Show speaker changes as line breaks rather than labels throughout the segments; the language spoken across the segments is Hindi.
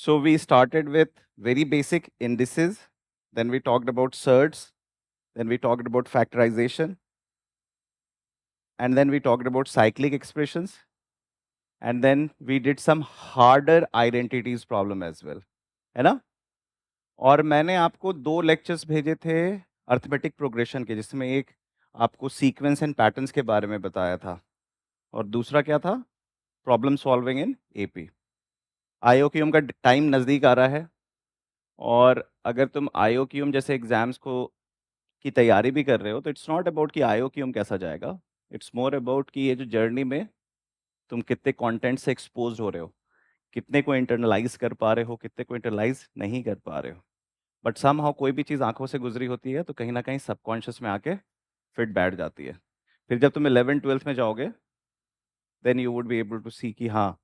So we started with very basic indices, then we talked about surds, then we talked about factorization, and then we talked about cyclic expressions, and then we did some harder identities problem as well, है ना? और मैंने आपको 2 लेक्चर्स भेजे थे अरिथमेटिक प्रोग्रेशन के, जिसमें एक आपको सीक्वेंस एंड पैटर्न्स के बारे में बताया था और दूसरा क्या था? Problem solving in AP. IOQM का टाइम नज़दीक आ रहा है और अगर तुम आईओक्यूएम जैसे एग्ज़ाम्स को की तैयारी भी कर रहे हो, तो इट्स नॉट अबाउट कि आईओक्यूएम कैसा जाएगा, इट्स मोर अबाउट कि ये जो जर्नी में तुम कितने कंटेंट से एक्सपोज्ड हो रहे हो, कितने को इंटरनलाइज़ कर पा रहे हो, कितने को इंटरनलाइज़ नहीं कर पा रहे हो। बट समहाउ कोई भी चीज़ आँखों से गुज़री होती है, तो कहीं न कहीं सबकॉन्शियस में आके फिट बैठ जाती है। फिर जब तुम 11th-12th में जाओगे, then you would be able to see कि हाँ,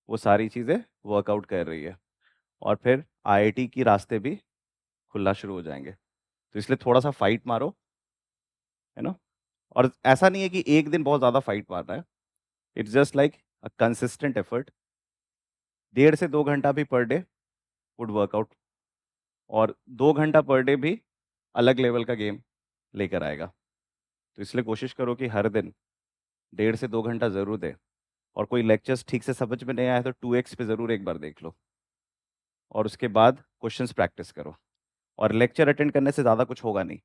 वो सारी चीज़ें वर्कआउट कर रही है और फिर आईआईटी की रास्ते भी खुलना शुरू हो जाएँगे। तो इसलिए थोड़ा-सा फाइट मारो, है ना? और ऐसा नहीं है कि एक दिन बहुत ज़्यादा फाइट मारना है, it's just like a consistent effort. 1.5 से 2 घंटा भी पर डे वुड वर्कआउट और 2 घंटा पर डे भी अलग लेवल का गेम लेकर आएगा। तो इसलिए कोशिश करो कि हर दिन 1.5 से 2 घंटा ज़रूर दें और कोई लेक्चर्स ठीक से समझ में नहीं आया तो 2x पे ज़रूर एक बार देख लो और उसके बाद क्वेश्चंस प्रैक्टिस करो और लेक्चर अटेंड करने से ज़्यादा कुछ होगा नहीं।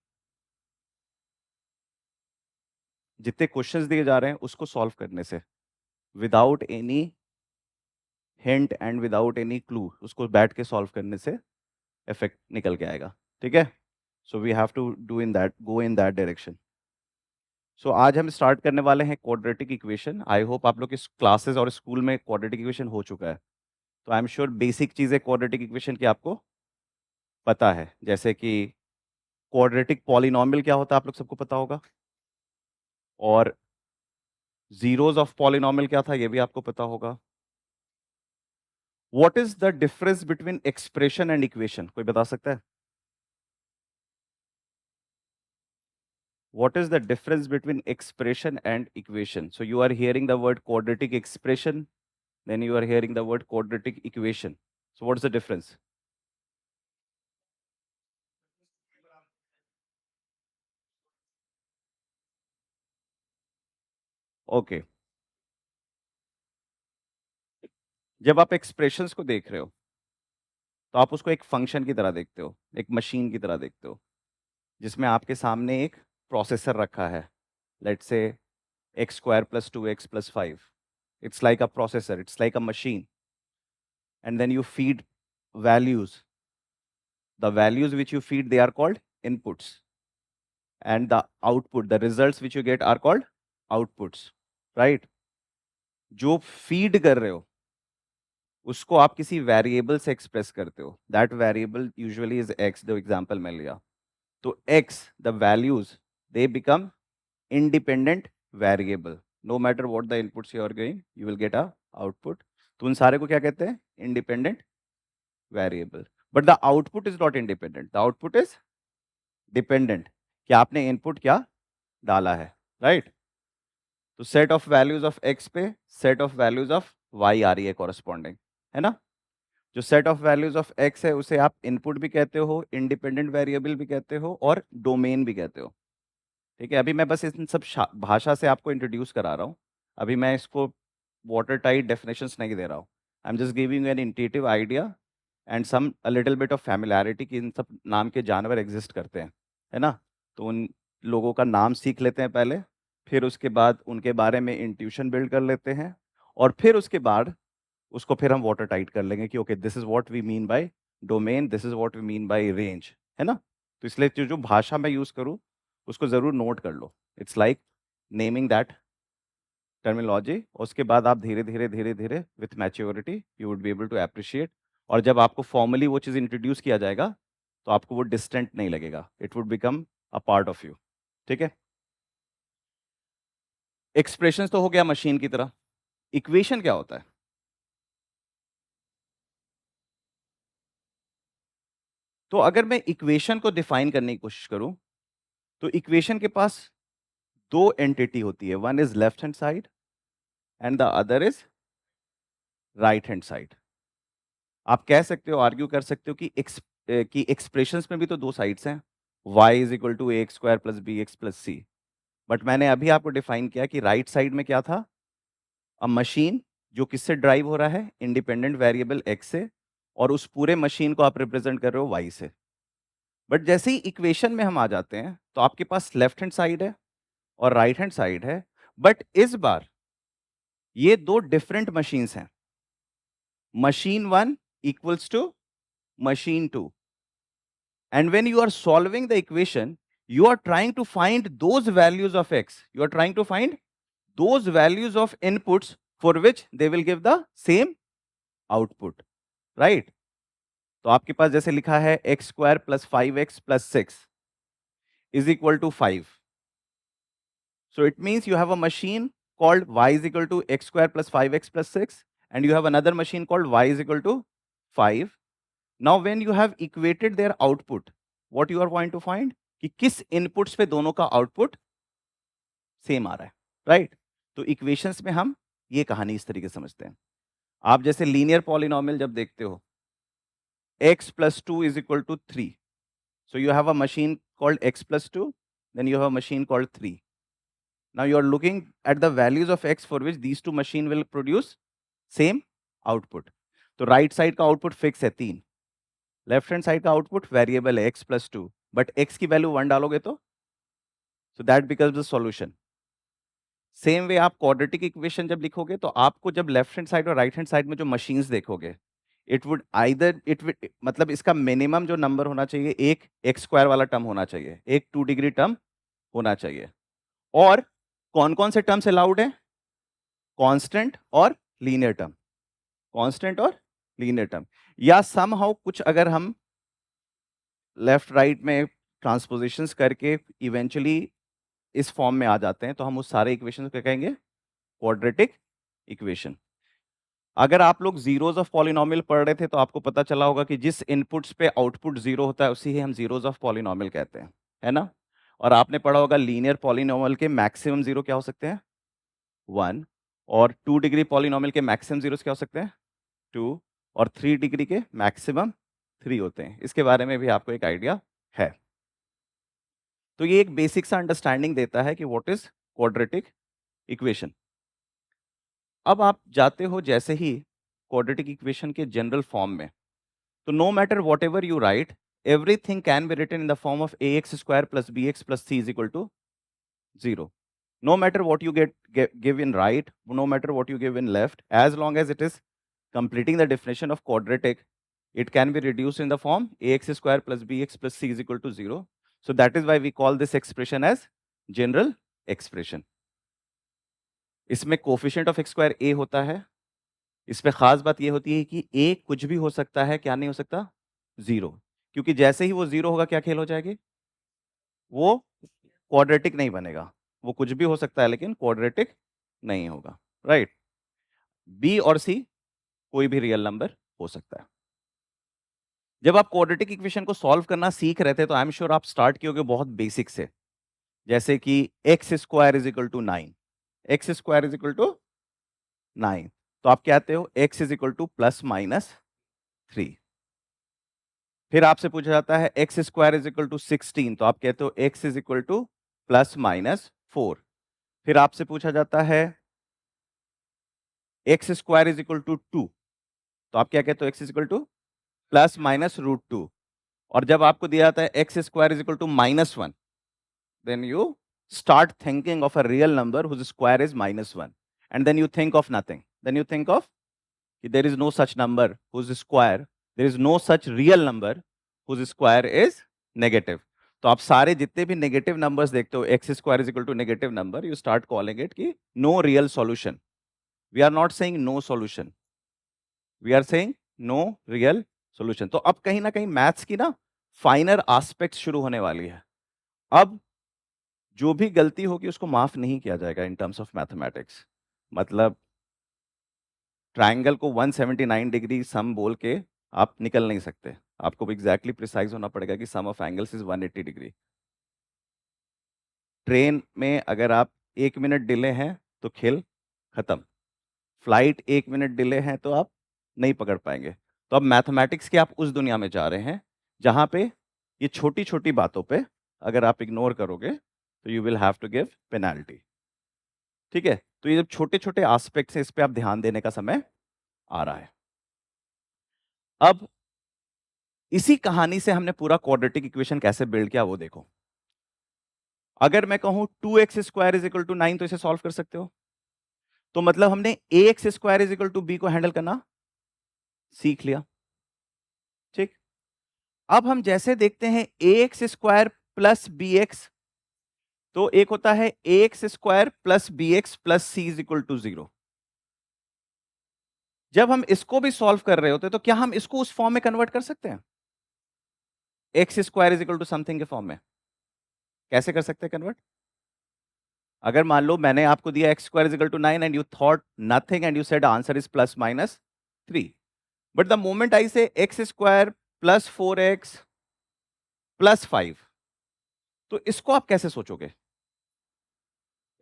जितने क्वेश्चंस दिए जा रहे हैं उसको सॉल्व करने से, without any hint and without any clue, उसको बैठ के सॉल्व करने से इफेक्ट निकल के आएगा। ठीक है? So we have to do in that, go in that direction. So आज हम स्टार्ट करने वाले हैं क्वाड्रेटिक इक्वेशन। आई होप आप लोग के क्लासेस और स्कूल में क्वाड्रेटिक इक्वेशन हो चुका है। तो आई एम श्योर बेसिक चीज़ें क्वाड्रेटिक इक्वेशन की आपको पता है, जैसे कि क्वाड्रेटिक पॉलिनॉमियल क्या होता है आप लोग सबको पता होगा, और जीरोस ऑफ पॉलिनॉमियल क्या था ये भी आपको पता होगा। What is the difference between expression and equation, कोई बता सकता है? What is the difference between expression and equation? So you are hearing the word quadratic expression, then you are hearing the word quadratic equation. So what's the difference? Okay. जब आप एक्सप्रेशंस को देख रहे हो तो आप उसको एक फंक्शन की तरह देखते हो, एक मशीन की तरह देखते हो, जिसमें आपके सामने एक प्रोसेसर रखा है, let's say x square plus 2x plus 5। It's like a processor, it's like a machine, and then you feed values. The values which you feed, they are called inputs, and the output, the results which you get are called outputs, right? जो फीड कर रहे हो उसको आप किसी वेरिएबल से एक्सप्रेस करते हो, that variable usually is x, जो एग्जांपल मैं लिया। तो x, the values, they become independent variable. No matter what the inputs you are giving, you will get a output. तो उन सारे को क्या कहते हैं? Independent variable. But the output is not independent, the output is dependent, कि आपने इनपुट क्या डाला है, राइट? तो set of values of x पे set of values of Y आ रही है कॉरेस्पॉन्डिंग, है ना? जो set of values of x है उसे आप इनपुट भी कहते हो, इंडिपेंडेंट वेरिएबल भी कहते हो और डोमेन भी कहते हो। ठीक है? अभी मैं बस इन सब भाषा से आपको इंट्रोड्यूस करा रहा हूँ। अभी मैं इसको वाटर टाइट डेफिनेशंस नहीं दे रहा हूँ। I am just giving an intuitive idea and some a little bit of familiarity कि इन सब नाम के जानवर एग्जिस्ट करते हैं, है ना? तो उन लोगों का नाम सीख लेते हैं पहले, फिर उसके बाद उनके बारे में इंट्यूशन बिल्ड कर लेते हैं और फिर उसके बाद उसको फिर हम वाटर टाइट कर लेंगे कि okay, this is what we mean by domain, this is what we mean by range, है ना? तो इसलिए जो जो भाषा मैं यूज करूँ उसको जरूर नोट कर लो। It's like naming that terminology. उसके बाद आप धीरे धीरे धीरे धीरे with maturity you would be able to appreciate, और जब आपको फॉर्मली वो चीज़ इंट्रोड्यूस किया जाएगा तो आपको वो डिस्टेंट नहीं लगेगा, it would become a part of you. ठीक है? एक्सप्रेशन तो हो गया मशीन की तरह। इक्वेशन क्या होता है? तो अगर मैं इक्वेशन को डिफाइन करने की कोशिश करूं तो इक्वेशन के पास दो एंटिटी होती है, one is left hand side and the other is right hand side. आप कह सकते हो, आर्ग्यू कर सकते हो कि एक्सप्रेशंस में भी तो दो साइड्स हैं, y is equal to a x square plus b x plus c. But मैंने अभी आपको डिफाइन किया कि राइट साइड में क्या था, अ मशीन जो किससे ड्राइव हो रहा है, इंडिपेंडेंट वेरिएबल x से, और उस पूरे मशीन को आप रिप्रेजेंट कर रहे हो y से। बट जैसे ही इक्वेशन में हम आ जाते हैं तो आपके पास लेफ्ट हैंड साइड है और राइट हैंड साइड है, बट इस बार ये दो डिफरेंट मशीन्स हैं। Machine one equals to machine 2, and when you are solving the equation you are trying to find those values of x, you are trying to find those values of inputs for which they will give the same output, right? तो आपके पास जैसे लिखा है x square plus 5x plus 6 is equal to 5. So it means you have a machine called y is equal to x square plus 5x plus 6, and you have another machine called y is equal to 5. Now when you have equated their output, what you are going to find कि किस इनपुट्स पे दोनों का आउटपुट सेम आ रहा है, राइट? तो इक्वेशंस में हम ये कहानी इस तरीके से समझते हैं। आप जैसे लीनियर पॉलिनोमियल जब देखते हो, x plus 2 is equal to 3. So you have a machine called x plus 2, then you have a machine called 3. Now you are looking at the values of x for which these two machine will produce same output. तो राइट साइड का आउटपुट फिक्स है 3, लेफ्ट हैंड साइड का आउटपुट वेरिएबल है x plus 2, बट x की वैल्यू 1 डालोगे तो so that becomes the solution. Same way आप क्वाड्रेटिक इक्वेशन जब लिखोगे तो आपको जब लेफ्ट हैंड साइड और राइट हैंड साइड में जो मशीन्स देखोगे, इट वुड मतलब इसका मिनिमम जो नंबर होना चाहिए, एक एक्स स्क्वायर वाला टर्म होना चाहिए, एक 2 डिग्री टर्म होना चाहिए। और कौन कौन से टर्म्स अलाउड है? कांस्टेंट और लीनियर टर्म, कांस्टेंट और लीनियर टर्म। या समहाउ कुछ अगर हम लेफ्ट राइट में ट्रांसपोजिशंस करके इवेंचुअली इस फॉर्म में आ जाते हैं तो हम उस सारे इक्वेशन को क्या कहेंगे? Quadratic equation. अगर आप लोग जीरोज ऑफ पॉलिनोमियल पढ़ रहे थे तो आपको पता चला होगा कि जिस इनपुट्स पे आउटपुट जीरो होता है उसी ही हम जीरोज ऑफ पॉलिनोमियल कहते हैं, है ना? और आपने पढ़ा होगा लीनियर पॉलिनोमियल के मैक्सिमम जीरो क्या हो सकते हैं? 1। और 2 डिग्री पॉलिनोमियल के मैक्सिमम जीरोस क्या हो सकते हैं? 2। और 3 डिग्री के मैक्सिमम 3 होते हैं। इसके बारे में भी आपको एक आइडिया है। तो ये एक बेसिक सा अंडरस्टैंडिंग देता है कि व्हाट इज क्वाड्रेटिक इक्वेशन। अब आप जाते हो जैसे ही क्वाड्रेटिक इक्वेशन के जनरल फॉर्म में, तो no matter whatever you write, everything can be written in the form of a x square plus b x plus c is equal to 0. No matter what you give in right, no matter what you give in left, as long as it is completing the definition of quadratic, it can be reduced in the form ax square plus bx plus c is equal to 0. So that is why we call this expression as general expression. इसमें coefficient of x square a होता है। इसमें खास बात ये होती है कि a कुछ भी हो सकता है, क्या नहीं हो सकता? 0। क्योंकि जैसे ही वो 0 होगा क्या खेल हो जाएगी? वो क्वाड्रेटिक नहीं बनेगा। वो कुछ भी हो सकता है लेकिन क्वाड्रेटिक नहीं होगा, राइट? बी और सी कोई भी रियल नंबर हो सकता है। जब आप क्वाड्रेटिक इक्वेशन को सॉल्व करना सीख रहे थे तो आई एम श्योर आप स्टार्ट किए बहुत बेसिक से, जैसे कि x square is equal to 9, x square is equal to 9, तो आप कहते हो x is equal to plus minus 3। फिर आपसे पूछा जाता है x square is equal to 16, तो आप कहते हो x is equal to plus minus 4। फिर आपसे पूछा जाता है x square is equal to 2, तो आप क्या कहते हो? X is equal to plus minus root 2। और जब आपको दिया जाता है x square is equal to -1, then you start thinking of a real number whose square is -1, and then you think of nothing, then you think of there is no such number whose square, there is no such real number whose square is negative. तो आप सारे जितने भी नेगेटिव नंबर्स देखते हो, X square is equal to negative number, you start calling it कि no real solution. We are not saying no solution, we are saying no real solution. तो अब कहीं ना कहीं मैथ्स की ना फाइनर एस्पेक्ट्स शुरू होने वाली है। अब जो भी गलती होगी उसको माफ नहीं किया जाएगा इन टर्म्स ऑफ मैथमेटिक्स। मतलब ट्रायंगल को 179 डिग्री सम बोल के आप निकल नहीं सकते, आपको एग्जैक्टली प्रिसाइज होना पड़ेगा कि sum of angles is 180 degree. Train में अगर आप 1 मिनट डिले हैं तो खेल खत्म, फ्लाइट 1 मिनट डिले है तो आप नहीं पकड़ पाएंगे। तो अब मैथमेटिक्स की आप उस दुनिया में जा रहे हैं जहां पे ये छोटी छोटी बातों पे अगर आप इग्नोर करोगे तो you will have to give penalty. ठीक है, तो ये जब छोटे छोटे एस्पेक्ट्स हैं, इस पे आप ध्यान देने का समय आ रहा है। अब इसी कहानी से हमने पूरा क्वाड्रेटिक इक्वेशन कैसे बिल्ड किया वो देखो। अगर मैं कहूं 2x² इज इक्वल टू 9 तो इसे सॉल्व कर सकते हो। तो मतलब हमने ax² is equal to b को हैंडल करना सीख लिया। ठीक, अब हम जैसे देखते हैं ax² प्लस bx, तो एक होता है ax² plus bx plus c is equal to 0। जब हम इसको भी सॉल्व कर रहे होते तो क्या हम इसको उस फॉर्म में कन्वर्ट कर सकते हैं, x² is equal to something के फॉर्म में? कैसे कर सकते हैं कन्वर्ट? अगर मान लो मैंने आपको दिया x² is equal to 9 and you thought nothing and you said answer is plus minus 3, but the moment I say x² plus 4x plus 5, तो इसको आप कैसे सोचोगे?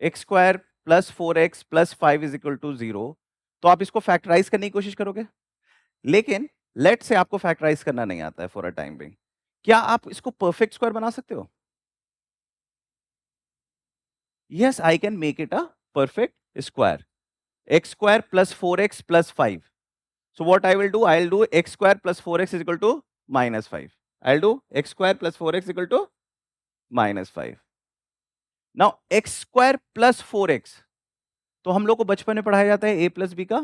x² plus 4x plus 5 is equal to 0, तो आप इसको फैक्टराइज करने की कोशिश करोगे। लेकिन लेट से आपको फैक्टराइज करना नहीं आता है फॉर अ टाइम बिंग, क्या आप इसको परफेक्ट स्क्वायर बना सकते हो? Yes, I can make it a perfect square. x² plus 4x plus 5. So what I will do? I'll do x² plus 4x is equal to minus 5. I'll do x² plus 4x equal to minus 5. Now x² plus 4x, तो हम लोग को बचपन में पढ़ाया जाता है a plus b का,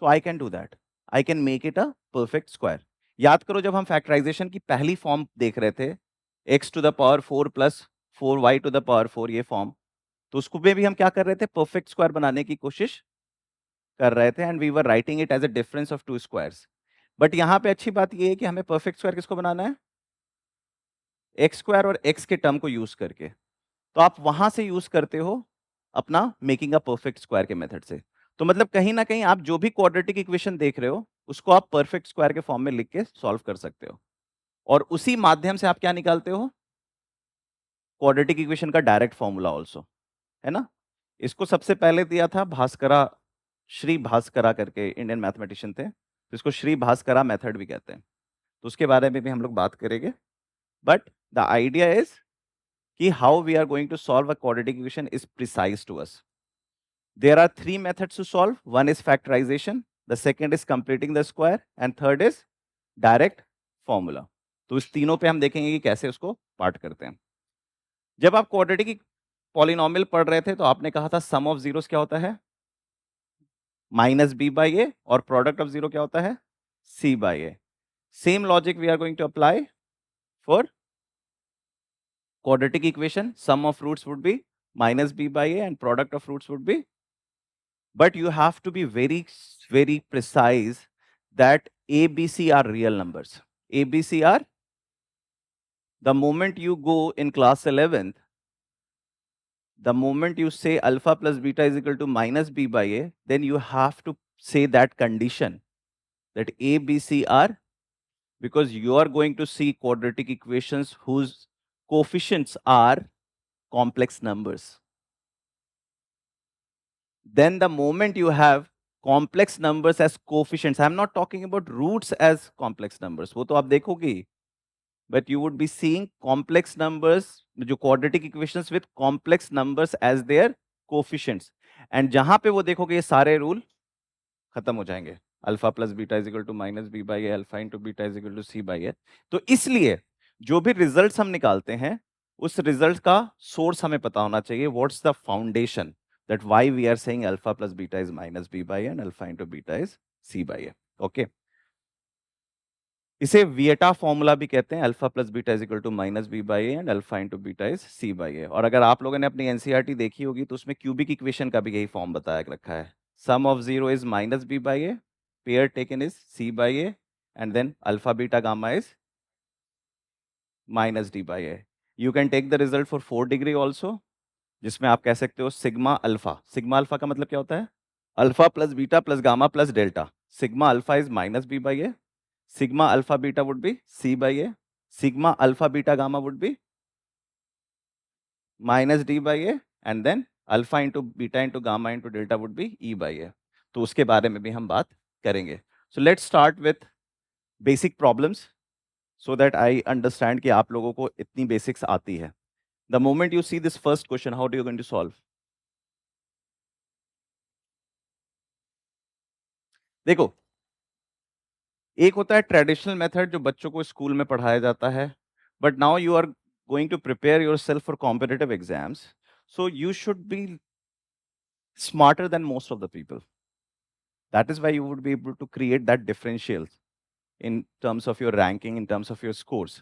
so I can do that. I can make it a perfect square. याद करो जब हम फैक्टराइजेशन की पहली फॉर्म देख रहे थे, x to the power 4 plus 4y to the power 4, ये फॉर्म, तो उसको में भी हम क्या कर रहे थे, परफेक्ट स्क्वायर बनाने की कोशिश कर रहे थे, and we were writing it as a difference of two squares. But यहां पे अच्छी बात ये है कि हमें परफेक्ट स्क्वायर किसको बनाना है, x² और x के टर्म को यूज करके। तो आप वहां से यूज करते हो अपना मेकिंग अ परफेक्ट स्क्वायर के मेथड से। तो मतलब कहीं ना कहीं आप जो भी क्वाड्रेटिक इक्वेशन देख रहे हो उसको आप परफेक्ट स्क्वायर के फॉर्म में लिख के सॉल्व कर सकते हो, और उसी माध्यम से आप क्या निकालते हो, क्वाड्रेटिक इक्वेशन का डायरेक्ट फॉर्मूला ऑल्सो, है ना। इसको सबसे पहले दिया था भास्करा, श्री भास्करा करके इंडियन मैथमेटिशियन थे, तो इसको श्री भास्करा मेथड भी कहते हैं, तो उसके बारे में भी हम लोग बात करेंगे। बट द आइडिया इज कि how we are going to solve a quadratic equation is precise to us. There are 3 methods to solve, one is factorization, the second is completing the square, and third is direct formula. तो इस तीनों पे हम देखेंगे कि कैसे उसको पार्ट करते हैं। जब आप क्वाड्रेटिक पॉलिनॉमियल पढ़ रहे थे तो आपने कहा था सम ऑफ जीरोस क्या होता है, माइनस बी बाई ए, और प्रोडक्ट ऑफ जीरो क्या होता है, C by A. Same logic we are going to apply for quadratic equation. Sum of roots would be minus b by a and product of roots would be, but you have to be very precise that a b c are real numbers. A b c are, the moment you go in class 11th, the moment you say alpha plus beta is equal to minus b by a, then you have to say that condition that a b c are, because you are going to see quadratic equations whose coefficients are complex numbers. Then the moment you have complex numbers as coefficients, I am not talking about roots as complex numbers, वो तो आप देखोगे ही, but you would be seeing complex numbers, जो quadratic equations with complex numbers as their coefficients, and जहां पे वो देखोगे ये सारे रूल खत्म हो जाएंगे, alpha plus beta is equal to minus B by A, alpha into beta is equal to C by ए। तो इसलिए जो भी रिजल्ट्स हम निकालते हैं उस रिजल्ट का सोर्स हमें पता होना चाहिए, what's the foundation that why we are saying alpha plus beta is minus b by a and alpha into beta is c by a. Okay, इसे विएटा फॉर्मूला भी कहते हैं, alpha plus beta is equal to minus B by A and alpha into beta is C by A. और अगर आप लोगों ने अपनी एनसीईआरटी देखी होगी तो उसमें क्यूबिक इक्वेशन का भी यही फॉर्म बताया रखा है, sum of zero is minus B by A, pair taken is C by A, and then alpha beta gamma is minus D by A. You can take the result for 4 degree also, जिसमें आप कह सकते हो सिग्मा अल्फा, सिग्मा अल्फा का मतलब क्या होता है, alpha plus beta plus gamma plus delta, sigma alpha is minus B by a, sigma alpha beta would be c by a, sigma alpha beta gamma would be minus D by A, and then alpha into beta into gamma into delta would be e by ए। तो उसके बारे में भी हम बात करेंगे। So let's start with basic problems so that I understand कि आप लोगों को इतनी basics आती है. The moment you see this first question, how do you going to solve? देखो, एक होता है ट्रेडिशनल मेथड जो बच्चों को स्कूल में पढ़ाया जाता है, but now you are going to prepare yourself for competitive exams, so you should be smarter than most of the people. That is why you would be able to create that differential in terms of your ranking, in terms of your scores.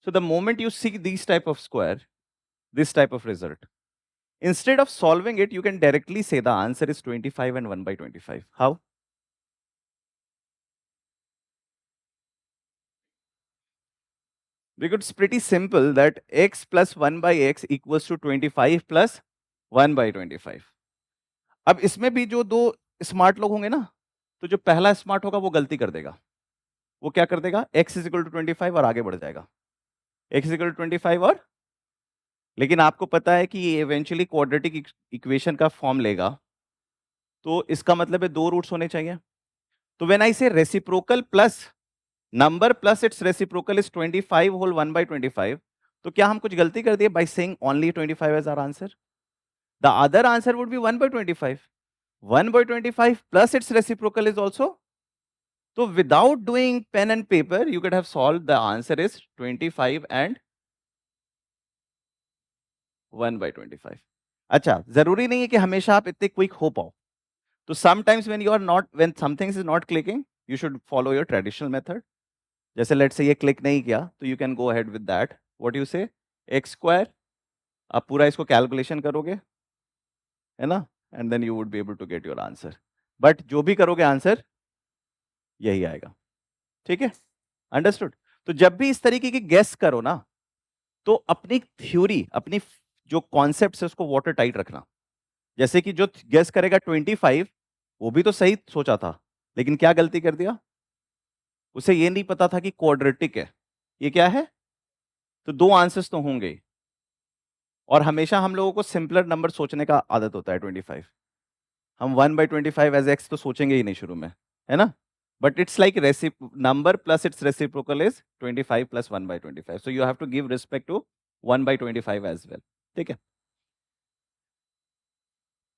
So the moment you see these type of square, this type of result, instead of solving it, you can directly say the answer is 25 and 1 by 25. How? Because it's pretty simple that x plus 1 by x equals to 25 plus 1 by 25. अब इसमें भी जो दो स्मार्ट लोग होंगे ना, तो जो पहला स्मार्ट होगा वो गलती कर देगा. वो क्या कर देगा? x इज इक्वल टू 25 और आगे बढ़ जाएगा. x इज इक्वल टू 25 और, लेकिन आपको पता है कि ये इवेंचुअली क्वाड्रेटिक इक्वेशन का फॉर्म लेगा, तो इसका मतलब है दो रूट्स होने चाहिए. तो when I say reciprocal plus number plus its reciprocal is 25 whole 1 by 25, तो क्या हम कुछ गलती कर दिए by saying only 25 as our answer? The other answer would be 1 by 25. 1 by 25 plus its reciprocal is also. So without doing pen and paper, you could have solved the answer is 25 and 1 by 25. अच्छा, जरूरी नहीं है कि हमेशा आप इतने क्विक हो पाओ. तो sometimes when something is not clicking, you should follow your traditional method. जैसे लेट्स से ये क्लिक नहीं किया, तो you can go ahead with that. What you say? x square. आप पूरा इसको कैलकुलेशन करोगे, है ना? And then you would be able to get your answer. But जो भी करोगे आंसर यही आएगा. ठीक है? अंडरस्टूड? तो जब भी इस तरीके की गेस करो ना, तो अपनी थ्योरी, अपनी जो कॉन्सेप्ट है उसको वाटर टाइट रखना. जैसे कि जो गेस करेगा 25, वो भी तो सही सोचा था, लेकिन क्या गलती कर दिया? उसे ये नहीं पता था कि क्वाड्रेटिक है. ये क्या है? तो दो आंसर्स तो होंगे, और हमेशा हम लोगों को सिंपलर नंबर सोचने का आदत होता है 25. हम 1 by 25 एज एक्स तो सोचेंगे ही नहीं शुरू में, है ना? But it's like number plus its reciprocal is 25 plus 1 by 25. So you have to give respect to 1 by 25 as well. ठीक है?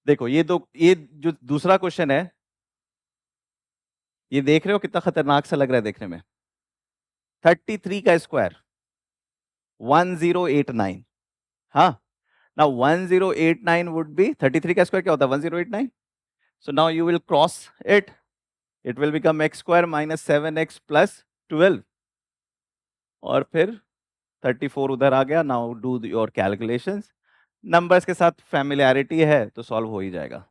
देखो ये जो दूसरा क्वेश्चन है, ये देख रहे हो कितना खतरनाक सा लग रहा है देखने में. 33 का स्क्वायर 1089. हाँ, now 1089 would be 33 का स्क्वायर क्या होता है? 1089. So now you will cross it. It will become x square minus 7x plus 12. और फिर 34 उधर आ गया. Now do your calculations. Numbers के साथ फैमिलियरिटी है तो सॉल्व हो ही जाएगा.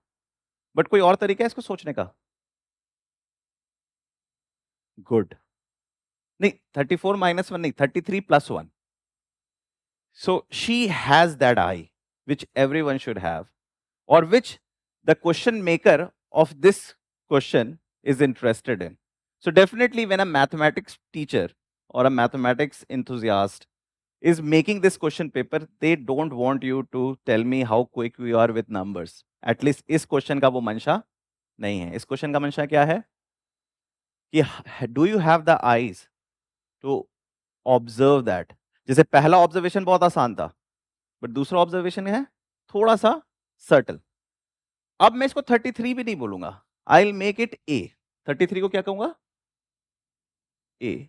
बट कोई और तरीका है इसको सोचने का? गुड. नहीं, 34 माइनस 1 नहीं, 33 plus 1. So she has that I which everyone should have, और which the question maker of this question is interested in. So definitely when a mathematics teacher or a mathematics enthusiast is making this question paper, they don't want you to tell me how quick you are with numbers. At least इस क्वेश्चन का वो मंशा नहीं है. इस क्वेश्चन का मंशा क्या है? कि do you have the eyes to observe that? जैसे पहला ऑब्जर्वेशन बहुत आसान था, बट दूसरा ऑब्जर्वेशन है थोड़ा सा सर्टल. अब मैं इसको 33 भी नहीं बोलूंगा, आई विल मेक इट ए. 33 को क्या कहूंगा? ए.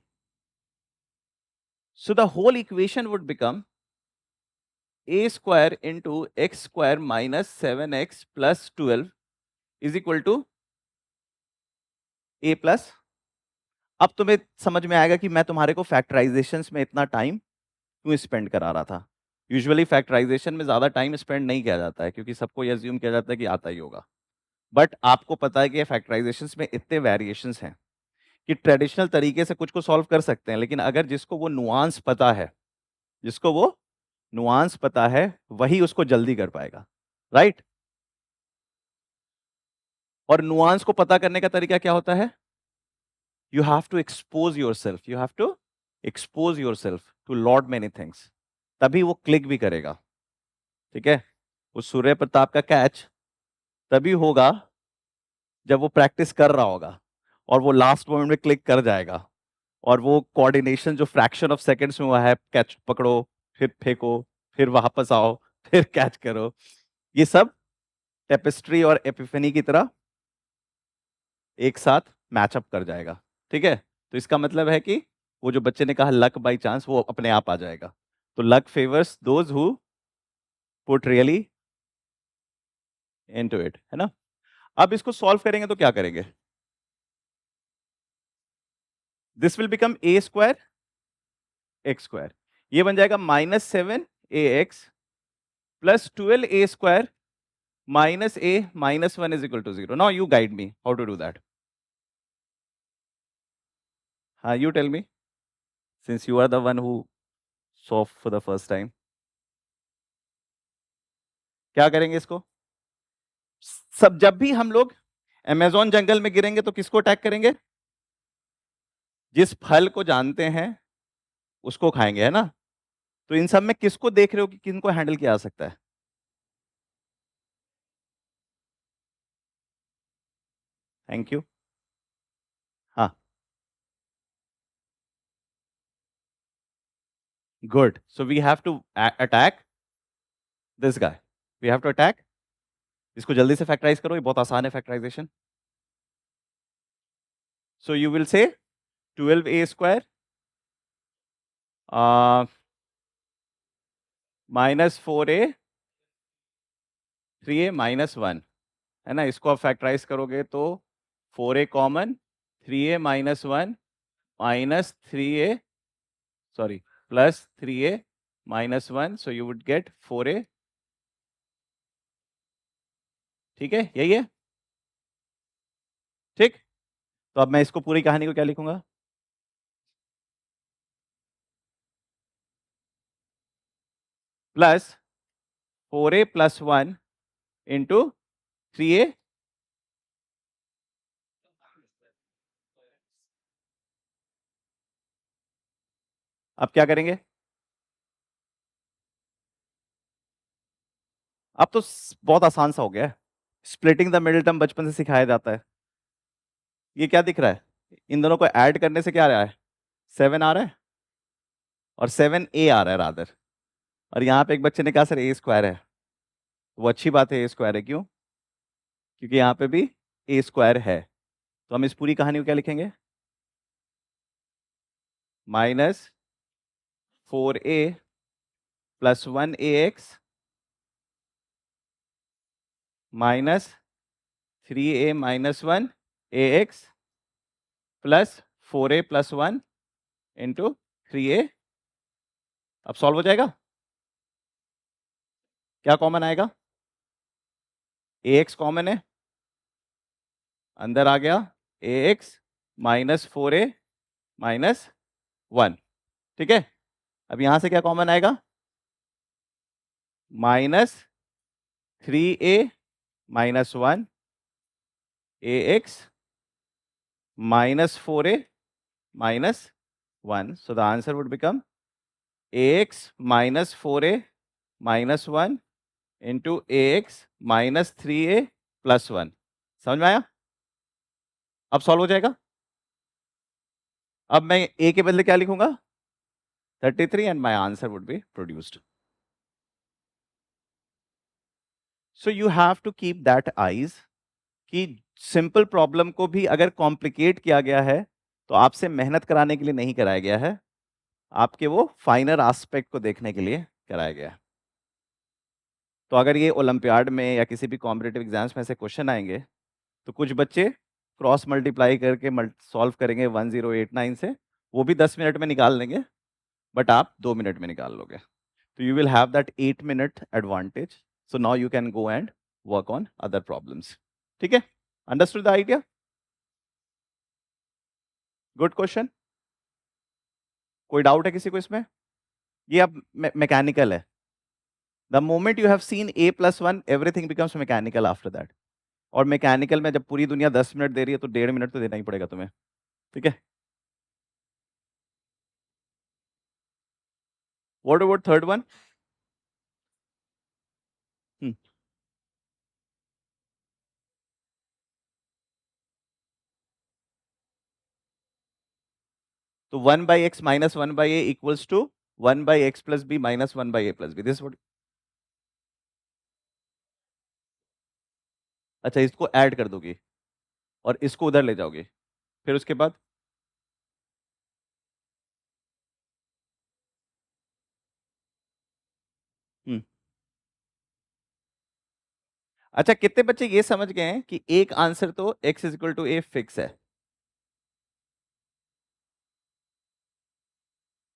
So the whole equation would become a square into x square minus 7x plus 12 is equal to a plus. अब तुम्हें समझ में आएगा कि मैं तुम्हारे को फैक्टराइजेशंस में इतना टाइम क्यों स्पेंड करा रहा था. यूजुअली फैक्टराइजेशन में ज्यादा टाइम स्पेंड नहीं किया जाता है, क्योंकि सबको ये अज्यूम किया जाता है कि आता ही होगा. बट आपको पता है कि फैक्टराइजेशंस में इतने वेरिएशंस हैं कि ट्रेडिशनल तरीके से कुछ को सॉल्व कर सकते हैं, लेकिन अगर जिसको वो नुआंस पता है, जिसको वो नुआंस पता है, वही उसको जल्दी कर पाएगा. राइट? और नुआंस को पता करने का तरीका क्या होता है? You have to expose yourself. You have to expose yourself to lot many things. तभी वो क्लिक भी करेगा. ठीक है? उस सूर्य प्रताप का कैच तभी होगा जब वो प्रैक्टिस कर रहा होगा. और वो लास्ट मोमेंट में क्लिक कर जाएगा, और वो कोऑर्डिनेशन जो फ्रैक्शन ऑफ सेकंड्स में हुआ है, कैच पकड़ो, फिर फेंको, फिर वापस आओ, फिर कैच करो, ये सब टेपेस्ट्री और एपिफेनी की तरह एक साथ मैचअप कर जाएगा। ठीक है, तो इसका मतलब है कि वो जो बच्चे ने कहा लक बाय चांस, वो अपने आप आ जाएगा। तो luck favours those who put really into it, है ना। अब इसको सॉल्व करेंगे तो क्या करेंगे? This will become a square x square, ये बन जाएगा -7ax plus 12a² minus a minus 1 is equal to 0. Now you guide me how to do that. You tell me, since you are the one who saw for the first time. क्या करेंगे इसको? सब जब भी हम लोग अमेज़न जंगल में गिरेंगे तो किसको अटैक करेंगे? जिस फल को जानते हैं उसको खाएंगे, है ना। तो इन सब में किसको देख रहे हो कि किनको हैंडल किया जा सकता है? Thank you. हाँ, good. So we have to attack this guy, we have to attack. इसको जल्दी से फैक्टराइज करो, ये बहुत आसान है factorisation. So you will say 12a² -4a 3a - 1, है ना। इसको आप फैक्टराइज करोगे तो 4a common, 3a - 1 -3a, sorry, plus 3a - 1, so you would get 4a। ठीक है, यही है। ठीक, तो अब मैं इसको पूरी कहानी को क्या लिखूंगा? Plus 4a + 1 into 3a। अब क्या करेंगे? अब तो बहुत आसान सा हो गया है। स्प्लिटिंग द मिडिल टर्म बचपन से सिखाया जाता है। ये क्या दिख रहा है? इन दोनों को ऐड करने से क्या आ रहा है? 7 आ रहा है, और 7a आ रहा है रादर। और यहाँ पे एक बच्चे ने कहा सर a² है, वो अच्छी बात है, a² है। क्यों? क्योंकि यहाँ पे भी a² है। तो हम इस पूरी कहानी को क्या लिखेंगे? -4a + 1ax -3a - 1ax plus 4a + 1 into 3a। अब सॉल्व हो जाएगा। क्या कॉमन आएगा? ax कॉमन है, अंदर आ गया ax -4a -1। ठीक है, अब यहां से क्या कॉमन आएगा? -3a - 1 ax -4a -1. So the answer would become ax -4a -1 into ax -3a + 1. समझ में आया? अब सॉल्व हो जाएगा। अब मैं a के बदले क्या लिखूंगा? 33, and my answer would be produced. So you have to keep that eyes कि सिंपल प्रॉब्लम को भी अगर कॉम्प्लिकेट किया गया है तो आपसे मेहनत कराने के लिए नहीं कराया गया है, आपके वो फाइनर एस्पेक्ट को देखने के लिए कराया गया है। तो अगर ये ओलंपियाड में या किसी भी कॉम्पिटिटिव एग्जाम्स में ऐसे क्वेश्चन आएंगे तो कुछ बच्चे क्रॉस मल्टीप्लाई करके सॉल्व करेंगे 1089 से, वो भी 10 मिनट में निकाल लेंगे, बट आप 2 मिनट में निकाल लोगे। तो you will have that 8-minute advantage. So now you can go and work on other problems. ठीक है, understood the idea? Good question. कोई डाउट है किसी को इसमें? ये अब मैकेनिकल है। The moment you have seen a + 1 everything becomes mechanical after that. और मैकेनिकल में जब पूरी दुनिया 10 मिनट दे रही है तो 1.5 मिनट तो देना ही पड़ेगा तुम्हें। ठीक है, व्हाट अबाउट थर्ड वन? तो 1 by x minus 1 by a equals to 1 by x plus b minus 1 by a plus b. This is what. अच्छा, इसको ऐड कर दोगे और इसको उधर ले जाओगे, फिर उसके बाद अच्छा, कितने बच्चे ये समझ गए हैं कि एक आंसर तो x is equal to a fix है?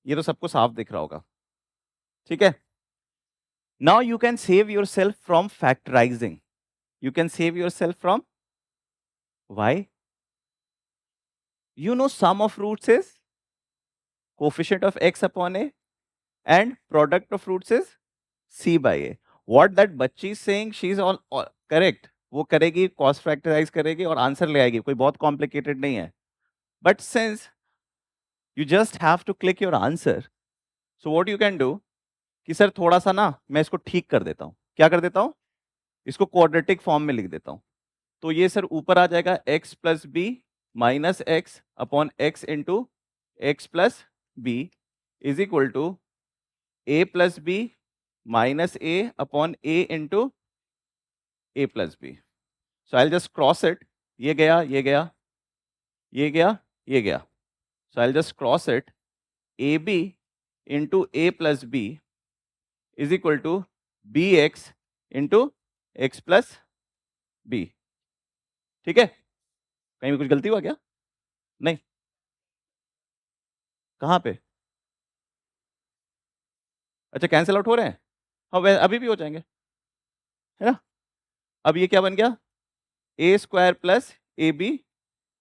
ये तो सबको साफ दिख रहा होगा, ठीक है? Now you can save your self from factorising. You can save yourself from, why? You know sum of roots is coefficient of x upon a and product of roots is c by a. What that बच्ची is saying, she is all correct. वो करेगी, cos factorize करेगी और आंसर ले आएगी, कोई बहुत complicated नहीं है. But since you just have to click your answer, so what you can do कि सर थोड़ा सा ना मैं इसको ठीक कर देता हूँ. क्या कर देता हूँ? इसको क्वाड्रेटिक फॉर्म में लिख देता हूँ. तो ये सर ऊपर आ जाएगा x plus b minus x upon x into x plus b is equal to a plus b minus a upon a into a plus b. So I just cross it. ये गया, ये गया, ये गया, ये गया. So I just cross it. A b into a plus b is equal to b x into x plus b. ठीक है? कहीं भी कुछ गलती हुआ क्या? नहीं. कहाँ पे? अच्छा, कैंसिल आउट हो रहे हैं? हाँ, अभी भी हो जाएंगे, है ना? अब ये क्या बन गया? A square plus a b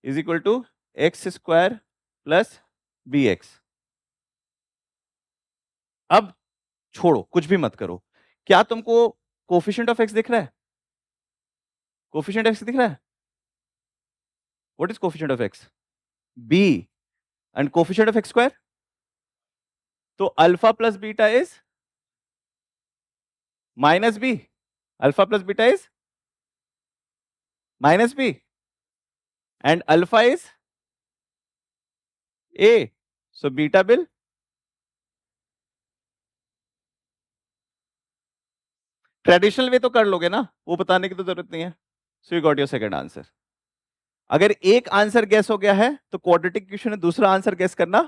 is equal to x square plus b x. अब छोड़ो, कुछ भी मत करो. क्या तुमको कोफिशिएंट ऑफ एक्स दिख रहा है? कोफिशिएंट एक्स दिख रहा है? What is coefficient of x? B. And coefficient of x square? तो alpha plus beta is minus b. Alpha plus beta is minus b and alpha is a. So beta will traditional way तो कर लोगे ना, वो बताने की तो जरूरत नहीं है. So you got your second answer. अगर एक आंसर गेस हो गया है तो क्वाड्रेटिक इक्वेशन में दूसरा आंसर गेस करना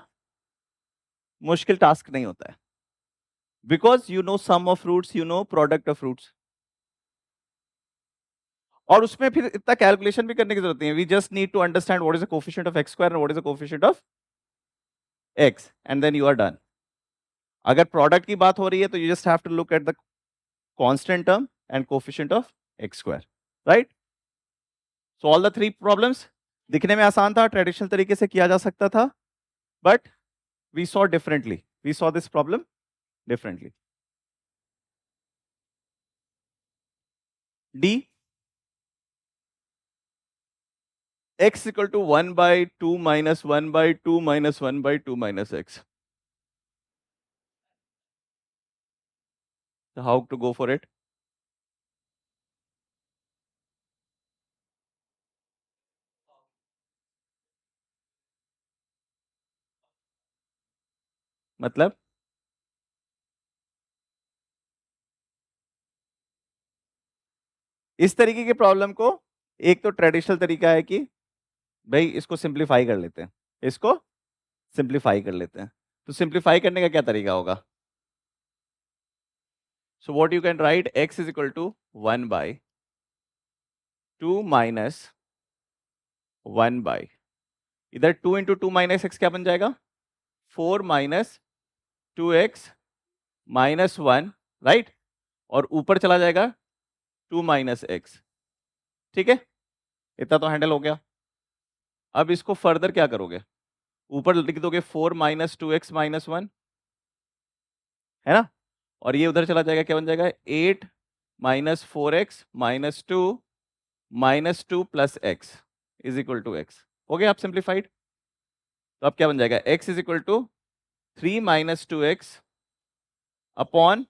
मुश्किल टास्क नहीं होता है, because you know sum of roots, you know product of roots. और उसमें फिर इतना कैलकुलेशन भी करने की जरूरत नहीं है. We just need to understand what is the coefficient of x square and what is the coefficient of x and then you are done. अगर प्रोडक्ट की बात हो रही है तो you just have to look at the constant term and coefficient of x square, right? So all the three problems दिखने में आसान था, ट्रेडिशनल तरीके से किया जा सकता था, but we saw differently, we saw this problem differently. D, x equal to 1 by 2 minus 1 by 2 minus 1 by 2 minus x. So how to go for it? मतलब इस तरीके के प्रॉब्लम को एक तो ट्रेडिशनल तरीका है कि भाई इसको सिंप्लीफाई कर लेते हैं, इसको सिंप्लीफाई कर लेते हैं. तो सिंप्लीफाई करने का क्या तरीका होगा? So what you can write, x is equal to 1 by 2 minus 1 by, इधर 2 इंटू 2 माइनस एक्स क्या बन जाएगा? 4 माइनस 2x माइनस 1, राइट? और ऊपर चला जाएगा 2 माइनस एक्स. ठीक है, इतना तो हैंडल हो गया. अब इसको फर्दर क्या करोगे? ऊपर लिख दोगे 4 माइनस 2x माइनस 1, है ना? और ये उधर चला जाएगा, क्या बन जाएगा? 8 minus 4x minus 2 minus 2 plus x is equal to x. हो गया आप सिंप्लीफाइड. तो अब क्या बन जाएगा? x is equal to 3 minus 2x upon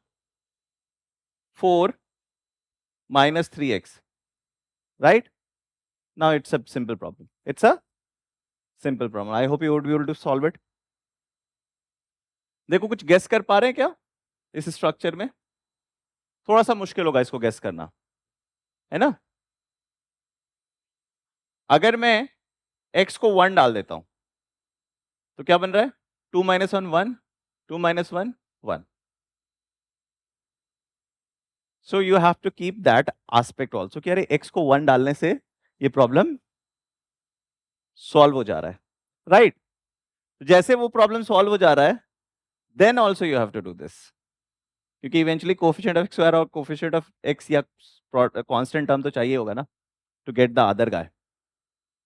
4 minus 3x, right? Now it's a simple problem. It's a simple problem. I hope you would be able to solve it. देखो कुछ गेस कर पा रहे हैं क्या इस स्ट्रक्चर में? थोड़ा सा मुश्किल होगा इसको गेस करना, है ना? अगर मैं x को 1 डाल देता हूं तो क्या बन रहा है? 2 minus 1 1, 2 minus 1 1. So you have to keep that aspect also कि अरे x को 1 डालने से ये प्रॉब्लम सॉल्व हो जा रहा है, राइट? जैसे वो प्रॉब्लम सॉल्व हो जा रहा है, then also you have to do this, क्योंकि eventually coefficient of x square और कोफिशिएंट ऑफ एक्स या कांस्टेंट टर्म तो चाहिए होगा ना to get the other guy,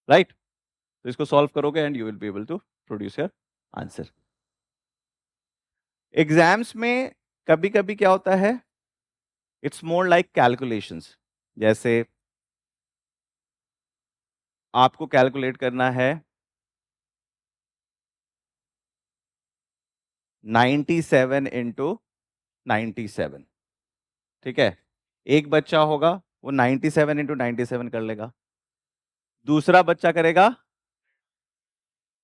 right? तो इसको सॉल्व करोगे and you will be able to produce your answer. Exams में कभी कभी क्या होता है, इट्स मोर लाइक कैलकुलेशंस. जैसे आपको कैलकुलेट करना है 97 इंटू 97, ठीक है? एक बच्चा होगा वो 97 इंटू 97 कर लेगा, दूसरा बच्चा करेगा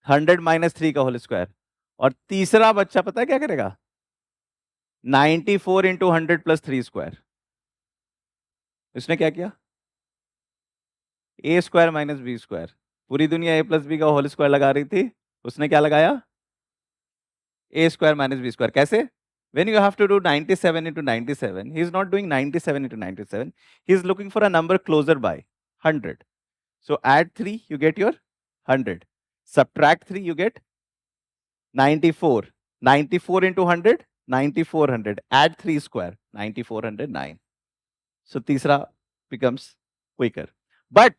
100 माइनस 3 का होल स्क्वायर, और तीसरा बच्चा पता है क्या करेगा? 94 इंटू 100 प्लस 3 स्क्वायर. इसने क्या किया? ए स्क्वायर माइनस बी स्क्वायर. पूरी दुनिया ए प्लस बी का होल स्क्वायर लगा रही थी, उसने क्या लगाया? ए स्क्वायर माइनस बी स्क्वायर. कैसे? When you have to do 97 into 97, he is not doing 97 into 97. He is looking for a number closer by 100. So add 3, you get your 100. Subtract 3, you get 94. 94 into 100, 9400. Add 3 square, 9409. So तीसरा becomes quicker. But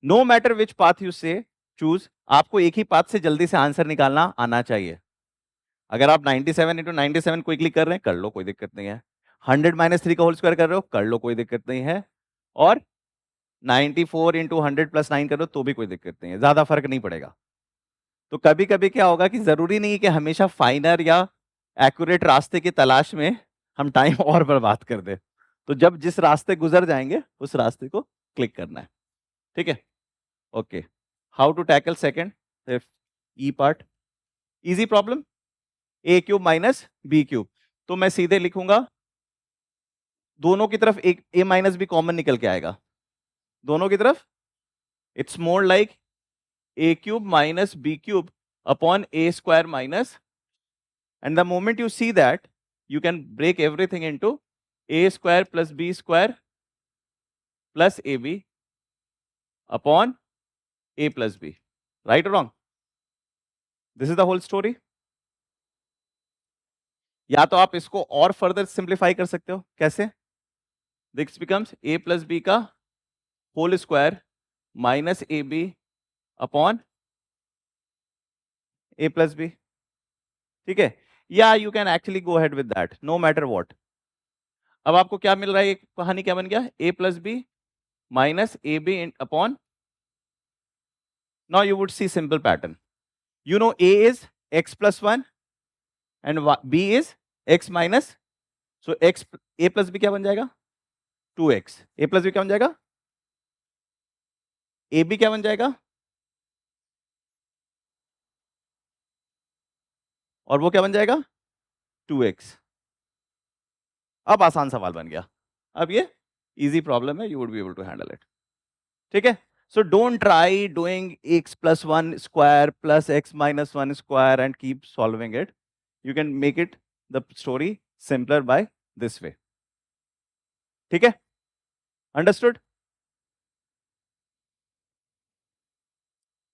no matter which path you say, choose, आपको एक ही पाथ से जल्दी से आंसर निकालना आना चाहिए. अगर आप 97 इंटू 97 क्विकली कर रहे हैं, कर लो, कोई दिक्कत नहीं है. 100 माइनस 3 का होल स्क्वायर कर रहे हो, कर लो, कोई दिक्कत नहीं है. और 94 इंटू 100 प्लस 9 कर रहे हो तो भी कोई दिक्कत नहीं है, ज्यादा फर्क नहीं पड़ेगा. तो कभी कभी क्या होगा कि जरूरी नहीं है कि हमेशा फाइनर या एक्यूरेट रास्ते की तलाश में हम टाइम और बर्बाद कर दे. तो जब जिस रास्ते गुजर जाएंगे उस रास्ते को क्लिक करना है, ठीक है? Okay, how to tackle second e part? Easy problem, a cube minus b cube. तो मैं सीधे लिखूंगा, दोनों की तरफ एक ए माइनस बी कॉमन निकल के आएगा, दोनों की तरफ. It's more like a cube minus b cube upon a square minus, and the moment you see that, you can break everything into a square plus b square plus ab upon a plus b. Right or wrong? This is the whole story. या तो आप इसको और फर्दर सिंप्लीफाई कर सकते हो. कैसे? This becomes a plus b का whole square minus a b upon a plus b. ठीक है? या you can actually go ahead with that, no matter what. अब आपको क्या मिल रहा है? एक कहानी क्या बन गया? a plus b minus ab upon. Now you would see simple pattern. You know a is x plus 1 and b is x minus. So x a plus b क्या बन जाएगा? 2x. a plus b क्या बन जाएगा? ab क्या बन जाएगा? और वो क्या बन जाएगा? 2x. अब आसान सवाल बन गया. अब ये इजी प्रॉब्लम है, you would be able to handle it. ठीक है? So don't try doing x plus 1 square plus x minus 1 square and keep solving it. You can make it the story simpler by this way. ठीक है? Understood?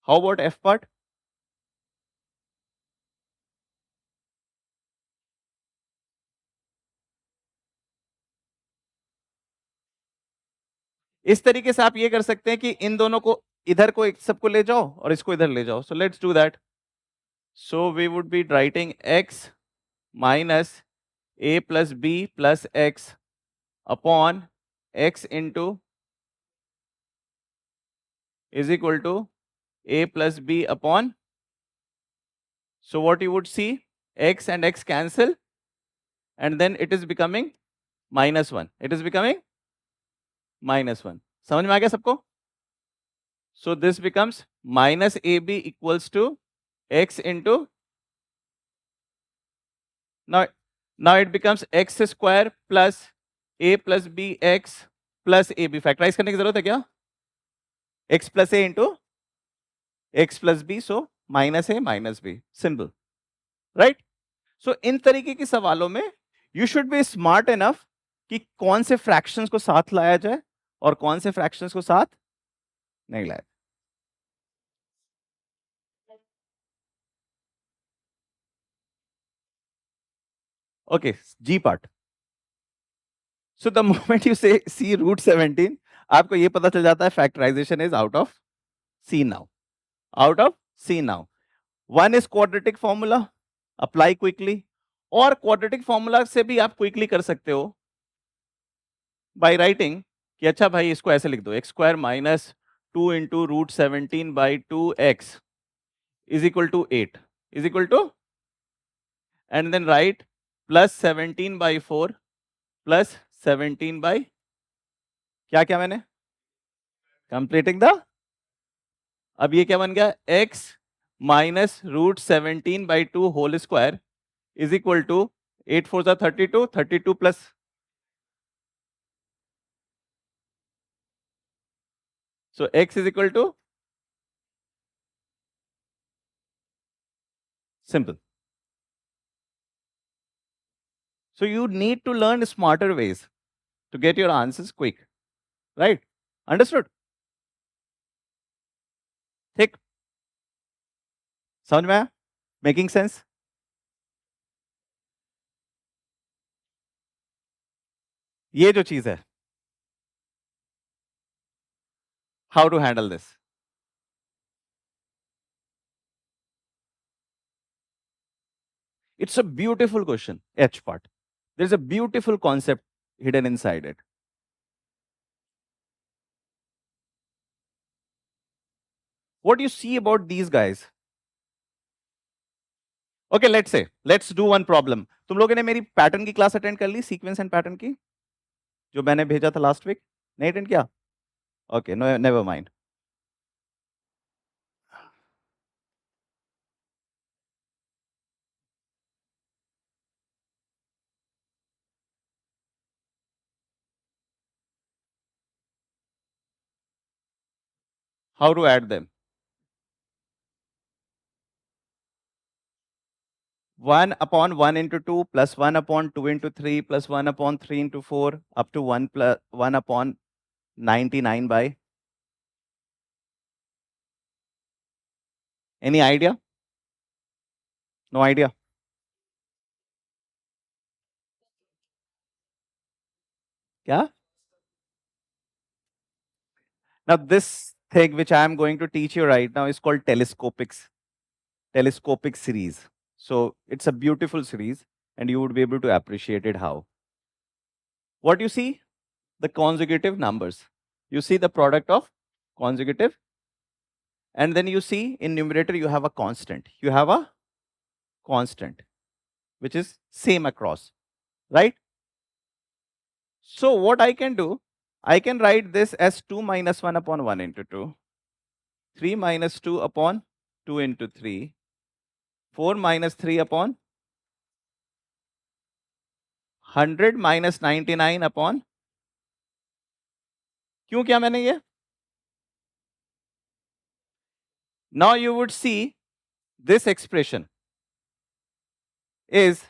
How about f part? इस तरीके से आप ये कर सकते हैं कि इन दोनों को इधर को सबको ले जाओ और इसको इधर ले जाओ. So let's do that. So we would be writing x minus a plus b plus x upon x into is equal to a plus b upon. So what you would see, x and x cancel and then it is becoming minus 1. It is becoming minus 1. समझ में आ गया सबको? So this becomes minus ab equals to x into now now it becomes x square plus a plus b x plus ab. Factorize करने की जरूरत है क्या? x plus a into x plus b, so minus a minus b, simple, right? So इन तरीके के सवालों में you should be smart enough कि कौन से फ्रैक्शंस को साथ लाया जाए और कौन से फ्रैक्शंस को साथ नहीं लाया. Okay, G part. So the moment you say C root 17, आपको ये पता चल जाता है factorization is out of C now. Out of C now. One is quadratic formula, apply quickly. और quadratic formula से भी आप quickly कर सकते हो by writing कि अच्छा भाई इसको ऐसे लिख दो, x square minus 2 into root 17 by 2x is equal to 8 is equal to, and then write plus 17 by 4 plus 17 by क्या क्या मैंने कंप्लीटिंग द, अब ये क्या बन गया x minus root 17 by 2 whole square is equal to 8 4 जा 32, 32 plus, so x is equal to, simple. So you need to learn smarter ways to get your answers quick, right? Understood? ठीक, समझ में आया? Making sense? ये जो चीज है, how to handle this? It's a beautiful question, H part. There's a beautiful concept hidden inside it. What do you see about these guys? Okay, let's do one problem. तुम लोगों ने मेरी पैटर्न की क्लास अटेंड कर ली, सीक्वेंस एंड पैटर्न की, जो मैंने भेजा था लास्ट वीक? नहीं अटेंड किया? Okay, no never mind. How to add them? 1 upon 1 into 2 plus 1 upon 2 into 3 plus 1 upon 3 into 4 up to 1 plus 1 upon 99 by, any idea? No idea? क्या? Now this thing which I am going to teach you right now is called telescopic series. So it's a beautiful series and you would be able to appreciate it. How? What you see? The consecutive numbers. You see the product of consecutive, and then you see in numerator you have a constant. You have a constant which is same across, right? So what I can do, I can write this as 2 minus 1 upon 1 into 2, 3 minus 2 upon 2 into 3, 4 minus 3 upon 100 minus 99 upon, क्यों किया मैंने ये? Now you would see this expression is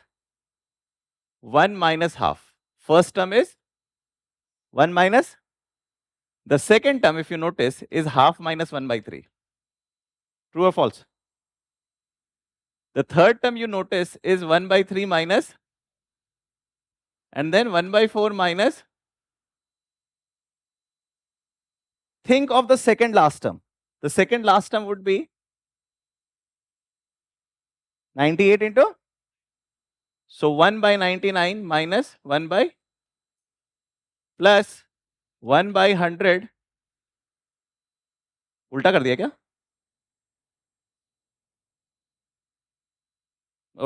1 minus half. First term is 1 minus, the second term, if you notice, is half minus 1 by 3. True or false? The third term you notice is 1 by 3 minus, and then 1 by 4 minus. Think of the second last term. The second last term would be 98 into, so 1 by 99 minus 1 by plus 1 by 100. उल्टा कर दिया क्या?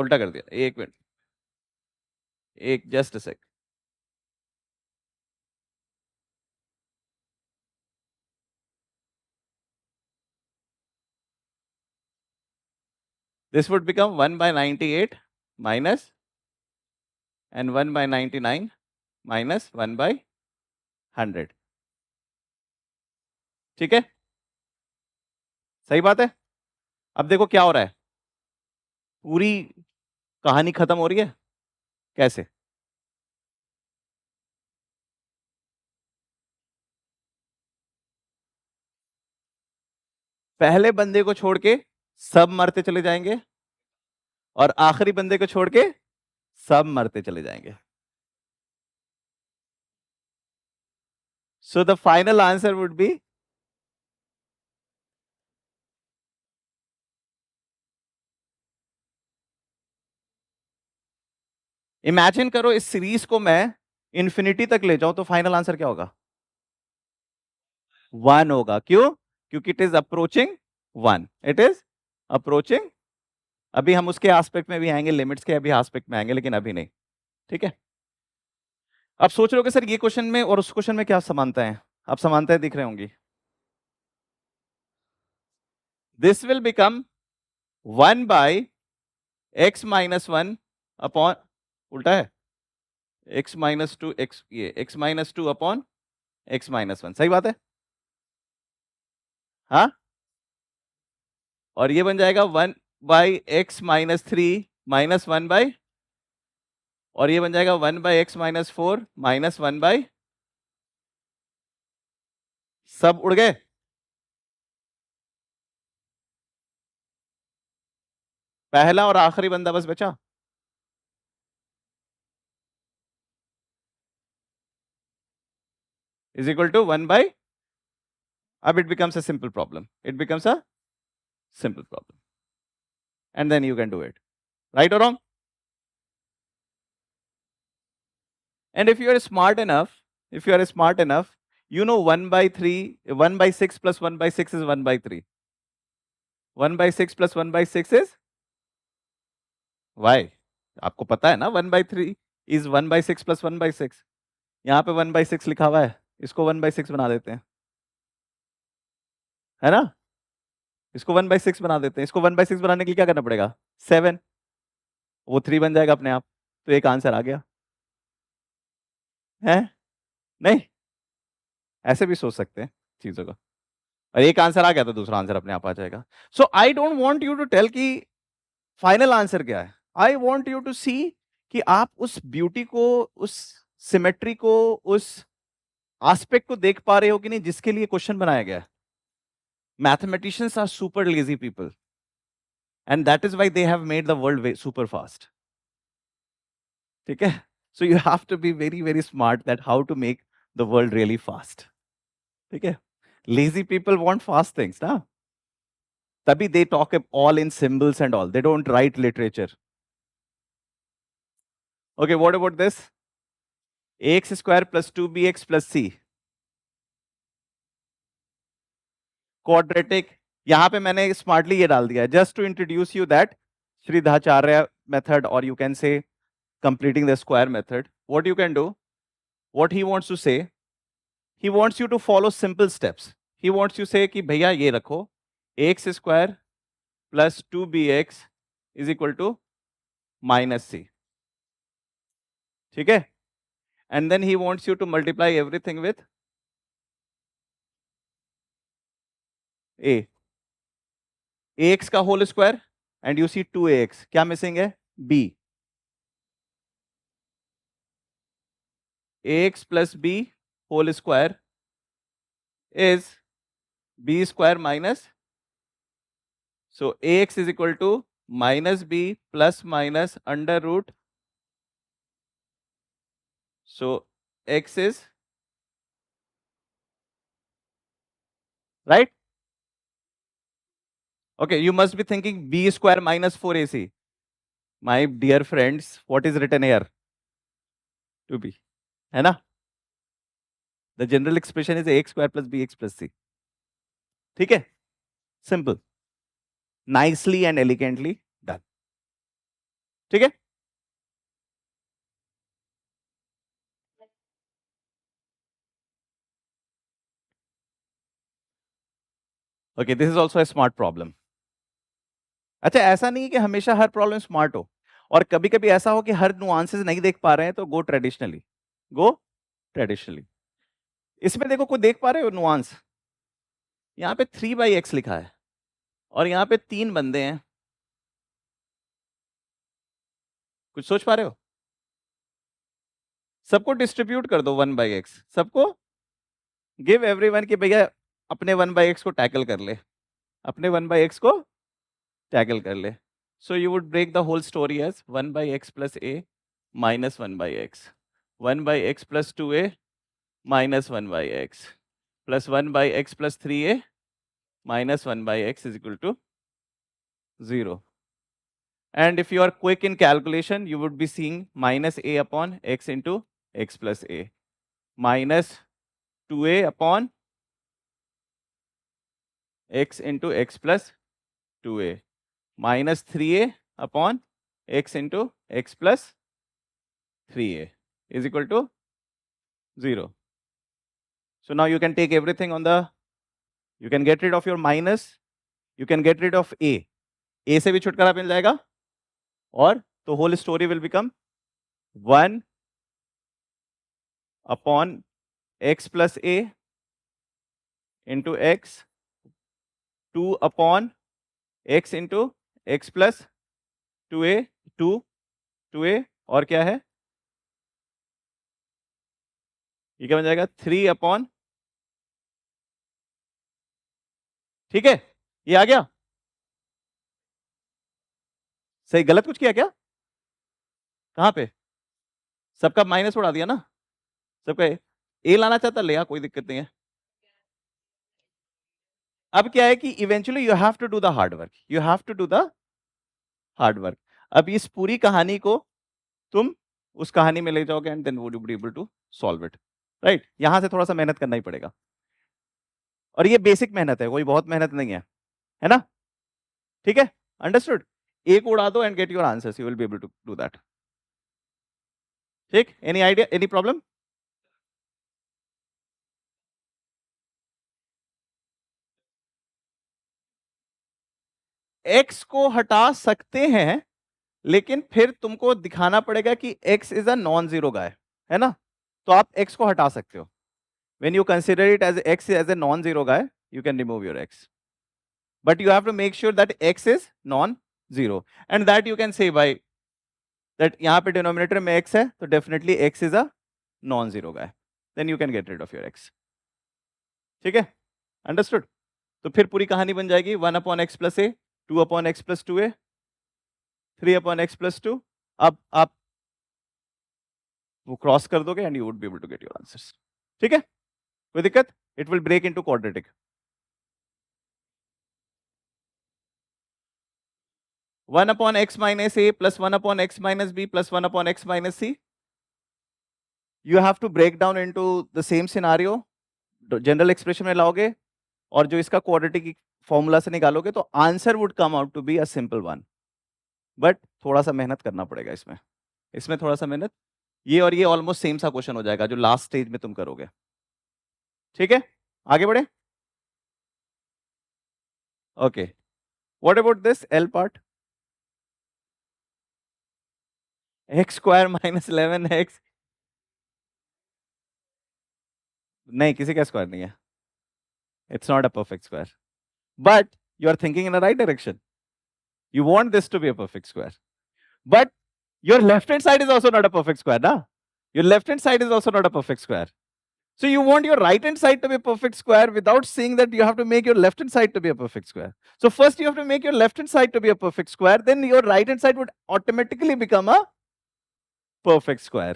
उल्टा कर दिया. एक मिनट, एक just a sec. This would become 1 by 98 minus and 1/99 minus 1/100। ठीक है, सही बात है। अब देखो क्या हो रहा है, पूरी कहानी खत्म हो रही है। कैसे? पहले बंदे को छोड़ के सब मरते चले जाएंगे और आखिरी बंदे को छोड़ के सब मरते चले जाएंगे। So the final answer would B, imagine करो इस सीरीज को मैं इंफिनिटी तक ले जाऊं तो फाइनल आंसर क्या होगा? 1 होगा। क्यों? क्योंकि it is approaching 1, it is approaching. अभी हम उसके एस्पेक्ट में भी आएंगे, लिमिट्स के अभी एस्पेक्ट में आएंगे, लेकिन अभी नहीं। ठीक है, आप सोच रहे हो कि सर ये क्वेश्चन में और उस क्वेश्चन में क्या समानता है? आप समानताएं दिख रहे होंगी। This will become 1/x-1 upon, उल्टा है, x-2, x, ये x-2 अपॉन x-1। सही बात है? हाँ, और ये बन जाएगा 1/x-3 माइनस 1 और ये बन जाएगा 1/x-4 माइनस 1 सब उड़ गए। पहला और आखिरी बंदा बस बचा। इज इक्वल टू 1 अब it becomes a simple problem, it becomes a simple problem and then you can do it, right और wrong? And if you are smart enough, if you are smart enough, you know 1/3, 1/6 plus 1/6 is 1/3. 1/6 plus 1/6 is y. आपको पता है ना 1/3 is 1/6 plus 1/6। यहाँ पे 1/6 लिखा हुआ है, इसको 1/6 बना देते हैं, है ना? इसको 1/6 बना देते हैं। इसको 1/6 बनाने के लिए क्या करना पड़ेगा? 7, वो 3 बन जाएगा अपने आप। तो एक आंसर आ गया है। नहीं, ऐसे भी सोच सकते हैं चीजों को। और एक आंसर आ गया तो दूसरा आंसर अपने आप आ जाएगा। So I don't want you to tell कि फाइनल आंसर क्या है। I want you to see कि आप उस ब्यूटी को, उस सिमेट्री को, उस एस्पेक्ट को देख पा रहे हो कि नहीं जिसके लिए क्वेश्चन बनाया गया है। Mathematicians are super lazy people and that is why they have made the world super fast. ठीक है, so you have to be very very smart that how to make the world really fast. ठीक है, lazy people want fast things ना, तभी they talk all in symbols and all, they don't write literature. Okay, what about this? ax² plus 2bx plus c, quadratic. यहां पे मैंने स्मार्टली ये डाल दिया है just to introduce you that Shridharacharya method, और you can say completing the square method. What you can do, what he wants to say, he wants you to follow simple steps. He wants you say कि भैया ये रखो, ax² plus 2bx is equal to -c। ठीक है, and then he wants you to multiply everything with a, ax का whole square and you see 2ax, क्या मिसिंग है? b, ax plus b whole square is b square minus, so ax is equal to minus b plus minus under root, so x is right. Okay, you must be thinking b square minus 4ac. My dear friends, what is written here? 2b, है ना? The general expression is ax square plus bx plus c. ठीक है, simple, nicely and elegantly done. ठीक है, okay, this is also a smart problem. अच्छा, ऐसा नहीं है कि हमेशा हर प्रॉब्लम स्मार्ट हो। और कभी कभी ऐसा हो कि हर नुआंसेस नहीं देख पा रहे हैं, तो गो ट्रेडिशनली, गो ट्रेडिशनली। इसमें देखो, कोई देख पा रहे हो नुआंस? यहाँ पे 3/x लिखा है और यहाँ पे 3 बंदे हैं, कुछ सोच पा रहे हो? सबको डिस्ट्रीब्यूट कर दो 1/x, सबको गिव एवरीवन कि भैया अपने 1/x को टैकल कर ले, अपने 1/x को टैकल कर ले। So you would break the whole story as 1/x plus a minus 1/x, 1/x plus 2a minus 1/x plus 1/x plus 3a minus 1/x is equal to 0. And if you are quick in calculation, you would be seeing minus a upon x into x plus a minus 2a upon x into x plus 2a minus 3a upon x into x plus 3a is equal to 0. So now you can take everything on the, you can get rid of your minus, you can get rid of a से भी छुटकारा मिल जाएगा, और तो whole story will become 1 upon x plus a into x, 2 upon x into x plus 2a, 2a, और क्या है, ये क्या बन जाएगा 3 अपॉन, ठीक है, ये आ गया सही? गलत कुछ किया क्या? कहां पे? सबका माइनस उड़ा दिया ना, सबका ए लाना चाहता ले आ, कोई दिक्कत नहीं है। अब क्या है कि eventually you have to do the hard work, you have to do the hard work. अब इस पूरी कहानी को तुम उस कहानी में ले जाओगे and then would you be able to solve it, right? यहां से थोड़ा सा मेहनत करना ही पड़ेगा, और ये बेसिक मेहनत है, कोई बहुत मेहनत नहीं है ना? ठीक है, अंडरस्टूड? एक उड़ा दो and get your answers, you will be able to do that. ठीक, any idea, any problem? x को हटा सकते हैं, लेकिन फिर तुमको दिखाना पड़ेगा कि x is a non zero guy, है ना? तो आप x को हटा सकते हो। When you consider it as x as a non-zero guy, you can remove your x. But you have to make sure that x is non-zero, and that you can say by that यहाँ पे denominator में x है, तो definitely x is a non-zero guy. Then you can get rid of your x. ठीक है, understood? तो फिर पूरी कहानी बन जाएगी 1 upon x plus a, 2 upon x plus 2a, 3 upon x plus 2. अब आप वो क्रॉस कर दोगे and you would be able to get your answers. ठीक है, कोई दिक्कत? It will break into quadratic. 1 upon x minus a plus 1 upon x minus b plus 1 upon x minus c. You have to break down into the same scenario. General expression में लाओगे और जो इसका क्वाड्रेटिक फॉर्मूला से निकालोगे, तो answer would come out to be a simple one, but थोड़ा सा मेहनत करना पड़ेगा इसमें, इसमें थोड़ा सा मेहनत। ये और ये ऑलमोस्ट सेम सा क्वेश्चन हो जाएगा जो लास्ट स्टेज में तुम करोगे। ठीक है, आगे बढ़े। Okay, what about this L part? X square minus 11x, नहीं किसी का स्क्वायर नहीं है, it's not a perfect square, but you are thinking in the right direction, you want this to be a perfect square, but your left hand side is also not a perfect square, na? Your left hand side is also not a perfect square, so you want your right hand side to be a perfect square without saying that you have to make your left hand side to be a perfect square. So first you have to make your left hand side to be a perfect square, then your right hand side would automatically become a perfect square.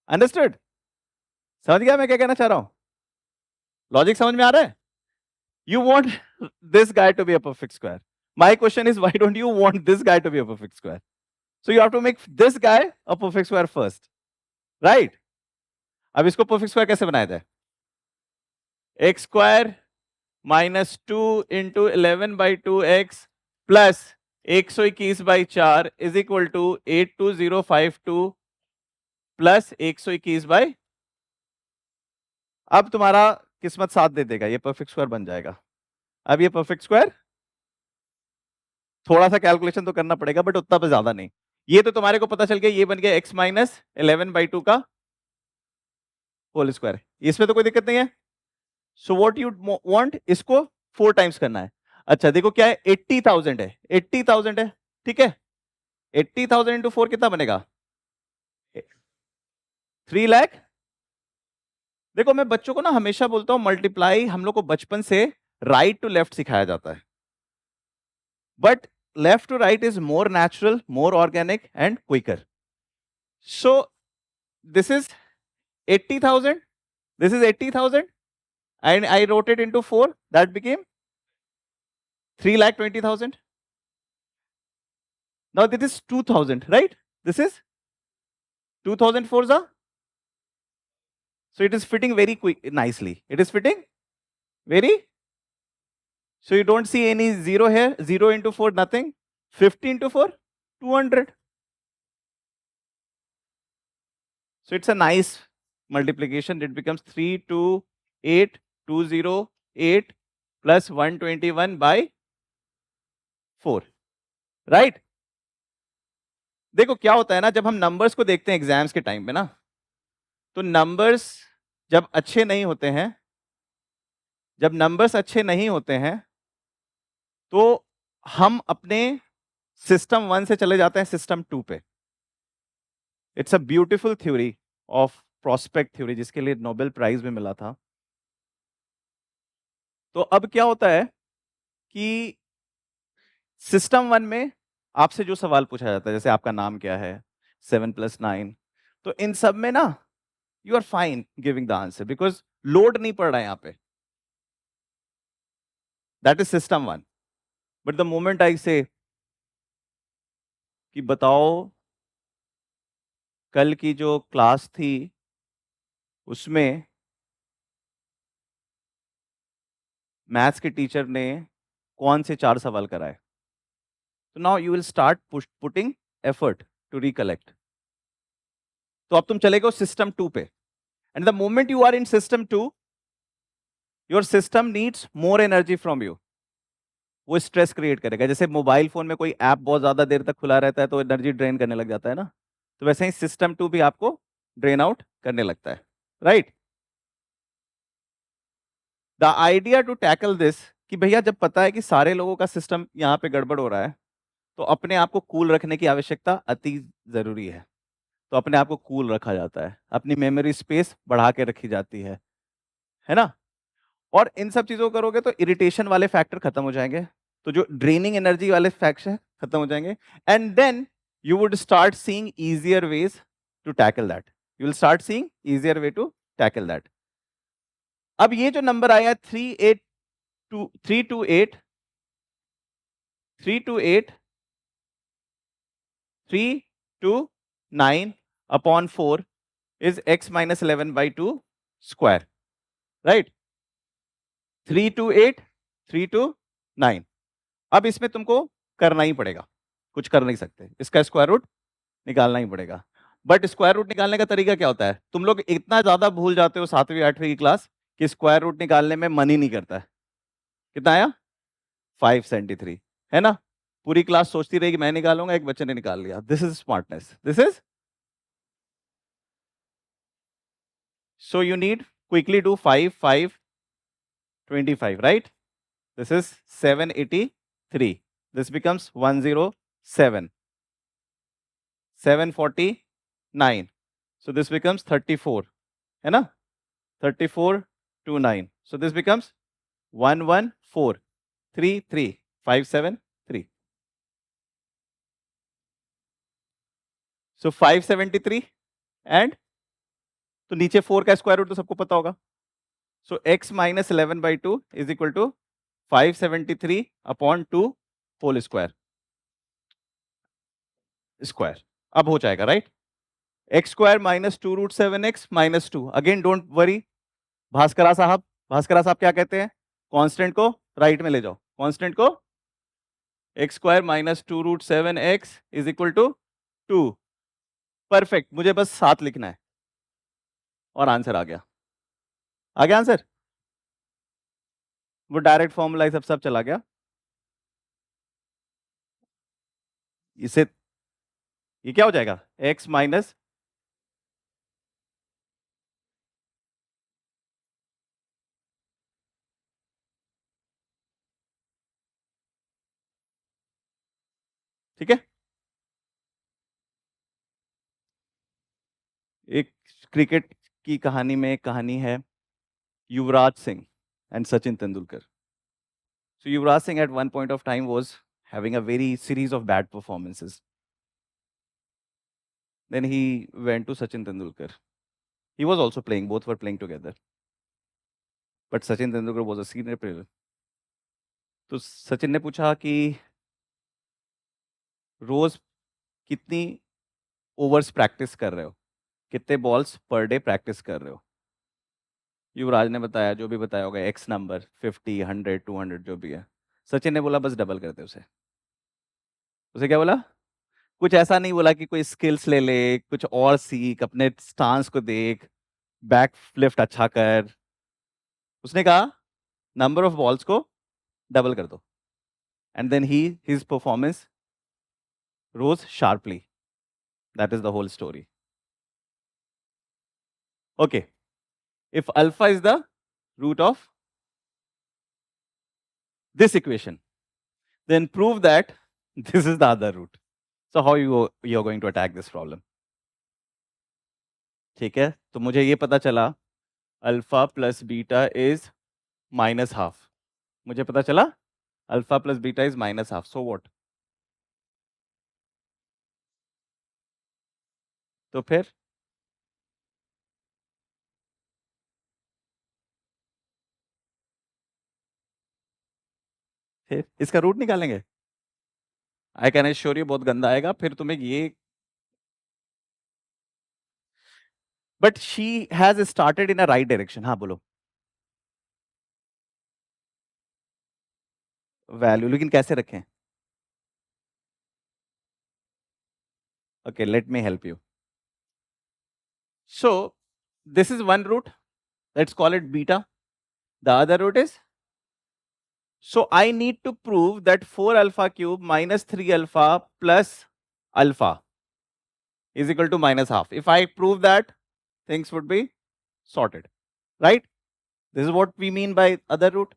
Understood? समझ गया मैं क्या कहना चाह रहा हूं? लॉजिक समझ में आ रहा है? You want this guy to be a perfect square. My question is, why don't you want this guy to be a perfect square? So you have to make this guy a perfect square first, right? अब इसको perfect square कैसे बनाया जाए? x square minus 2 into 11/2x plus 121/4 is equal to 82052 plus 121 अब तुम्हारा किस्मत साथ दे देगा, ये perfect square बन जाएगा। अब ये perfect square थोड़ा सा कैलकुलेशन तो करना पड़ेगा, बट उतना भी ज्यादा नहीं। ये तो तुम्हारे को पता चल गया, ये बन गया x माइनस 11/2 का होल स्क्वायर, इसमें तो कोई दिक्कत नहीं है। सो व्हाट यू वांट, इसको 4 टाइम्स करना है। अच्छा देखो क्या है, 80,000 है, 80,000 है, ठीक है। 80,000 इंटू 4 कितना बनेगा, 3 लाख। देखो मैं बच्चों को ना हमेशा बोलता हूं, मल्टीप्लाई हम लोग को बचपन से राइट टू लेफ्ट सिखाया जाता है, but left to right is more natural, more organic and quicker. So this is 80,000, this is 80,000 and I wrote it into 4, that became 3,20,000. Now this is 2,000, right? This is 2,000 forza. So it is fitting very quick, nicely. It is fitting very. So you don't see any zero here. 0 into 4, nothing. 50 into 4, 200. So it's a nice multiplication. It becomes 328,208 plus 121 by 4. Right? देखो क्या होता है ना, जब हम नंबर्स को देखते हैं एग्जाम्स के टाइम पे ना, तो नंबर्स जब अच्छे नहीं होते हैं, जब नंबर्स अच्छे नहीं होते हैं, तो हम अपने सिस्टम 1 से चले जाते हैं सिस्टम 2 पे। It's a beautiful theory of prospect theory, जिसके लिए नोबेल प्राइज भी मिला था। तो अब क्या होता है कि सिस्टम 1 में आपसे जो सवाल पूछा जाता है, जैसे आपका नाम क्या है, 7 + 9, तो इन सब में ना you are fine giving the answer because load नहीं पड़ रहा है यहां पे। That is system 1। But the moment I say कि बताओ कल की जो क्लास थी उसमें मैथ्स के टीचर ने कौन से 4 सवाल कराए, तो now you will start putting effort to recollect. तो अब तुम चले गए सिस्टम 2 पे, and the moment you are in system 2, your system needs more energy from you. वो स्ट्रेस क्रिएट करेगा, जैसे मोबाइल फोन में कोई ऐप बहुत ज्यादा देर तक खुला रहता है तो एनर्जी ड्रेन करने लग जाता है ना, तो वैसे ही सिस्टम 2 भी आपको ड्रेन आउट करने लगता है, right. The idea to tackle this, कि भैया जब पता है कि सारे लोगों का सिस्टम यहाँ पे गड़बड़ हो रहा है, तो अपने आप को कूल रखने की आवश्यकता अति जरूरी है। तो अपने आप को कूल रखा जाता है, अपनी मेमोरी स्पेस बढ़ा के रखी जाती है ना। और इन सब चीजों को करोगे तो इरिटेशन वाले फैक्टर खत्म हो जाएंगे, तो जो ड्रेनिंग एनर्जी वाले फैक्टर खत्म हो जाएंगे, and then you would start seeing easier ways to tackle that. You will start seeing easier way to tackle that. अब ये जो नंबर आया 328 329 upon 4 is x minus 11/2 square, right? 328 329। अब इसमें तुमको करना ही पड़ेगा, कुछ कर नहीं सकते, इसका स्क्वायर रूट निकालना ही पड़ेगा। बट स्क्वायर रूट निकालने का तरीका क्या होता है, तुम लोग इतना ज्यादा भूल जाते हो 7वीं 8वीं की क्लास कि स्क्वायर रूट निकालने में मन ही नहीं करता है। कितना आया, 573, है ना। पूरी क्लास सोचती रही कि मैं निकालूंगा, एक बच्चे ने निकाल लिया। This is smartness, this is. So you need quickly do 5, 5, 25, right? This is 783. This becomes 107. 749. So this becomes 34. है ना? 3429. So this becomes 11433 So 573 and तो नीचे 4 का स्क्वायर रूट तो सबको पता होगा। So x minus 11/2 is equal to 573 upon 2 whole square. अब हो जाएगा, right. X square minus 2√7x minus 2। Again don't worry, Bhaskara साहब क्या कहते हैं, कांस्टेंट को राइट में ले जाओ, कांस्टेंट को। X square minus 2√7x is equal to 2। Perfect, मुझे बस 7 लिखना है और आंसर आ गया। आंसर, वो डायरेक्ट फॉर्मूला सब चला गया। इसे ये क्या हो जाएगा? x माइनस, ठीक है। एक क्रिकेट की कहानी में एक कहानी है, Yuvraj Singh and Sachin Tendulkar. So Yuvraj Singh at one point of time was having a very series of bad performances. Then he went to Sachin Tendulkar. He was also playing, both were playing together. But Sachin Tendulkar was a senior player. तो सचिन ने पूछा कि रोज कितनी ओवर्स प्रैक्टिस कर रहे हो, कितने बॉल्स पर डे प्रैक्टिस कर रहे हो. युवराज ने बताया, जो भी बताया होगा, एक्स नंबर, 50, 100, 200 जो भी है. सचिन ने बोला बस डबल कर दे उसे. उसे क्या बोला? कुछ ऐसा नहीं बोला कि कोई स्किल्स ले ले, कुछ और सीख, अपने स्टांस को देख, बैक लिफ्ट अच्छा कर. उसने कहा नंबर ऑफ बॉल्स को डबल कर दो. And then he his performance rose sharply. That is the whole story. Okay, if alpha is the root of this equation, then prove that this is the other root. So how you are going to attack this problem? ठीक है, तो मुझे ये पता चला alpha plus beta is minus half. मुझे पता चला alpha plus beta is minus half. So what? तो फिर इसका रूट निकालेंगे. आई कैन एश्योर यू बहुत गंदा आएगा फिर तुम्हें ये. But she has started in a right direction. हाँ बोलो. वैल्यू लेकिन कैसे रखें? Okay, let me help you. So this is one root, let's call it beta. The other root is, so I need to prove that 4 alpha cube minus 3 alpha plus alpha is equal to minus half. If I prove that, things would be sorted, right? This is what we mean by other root.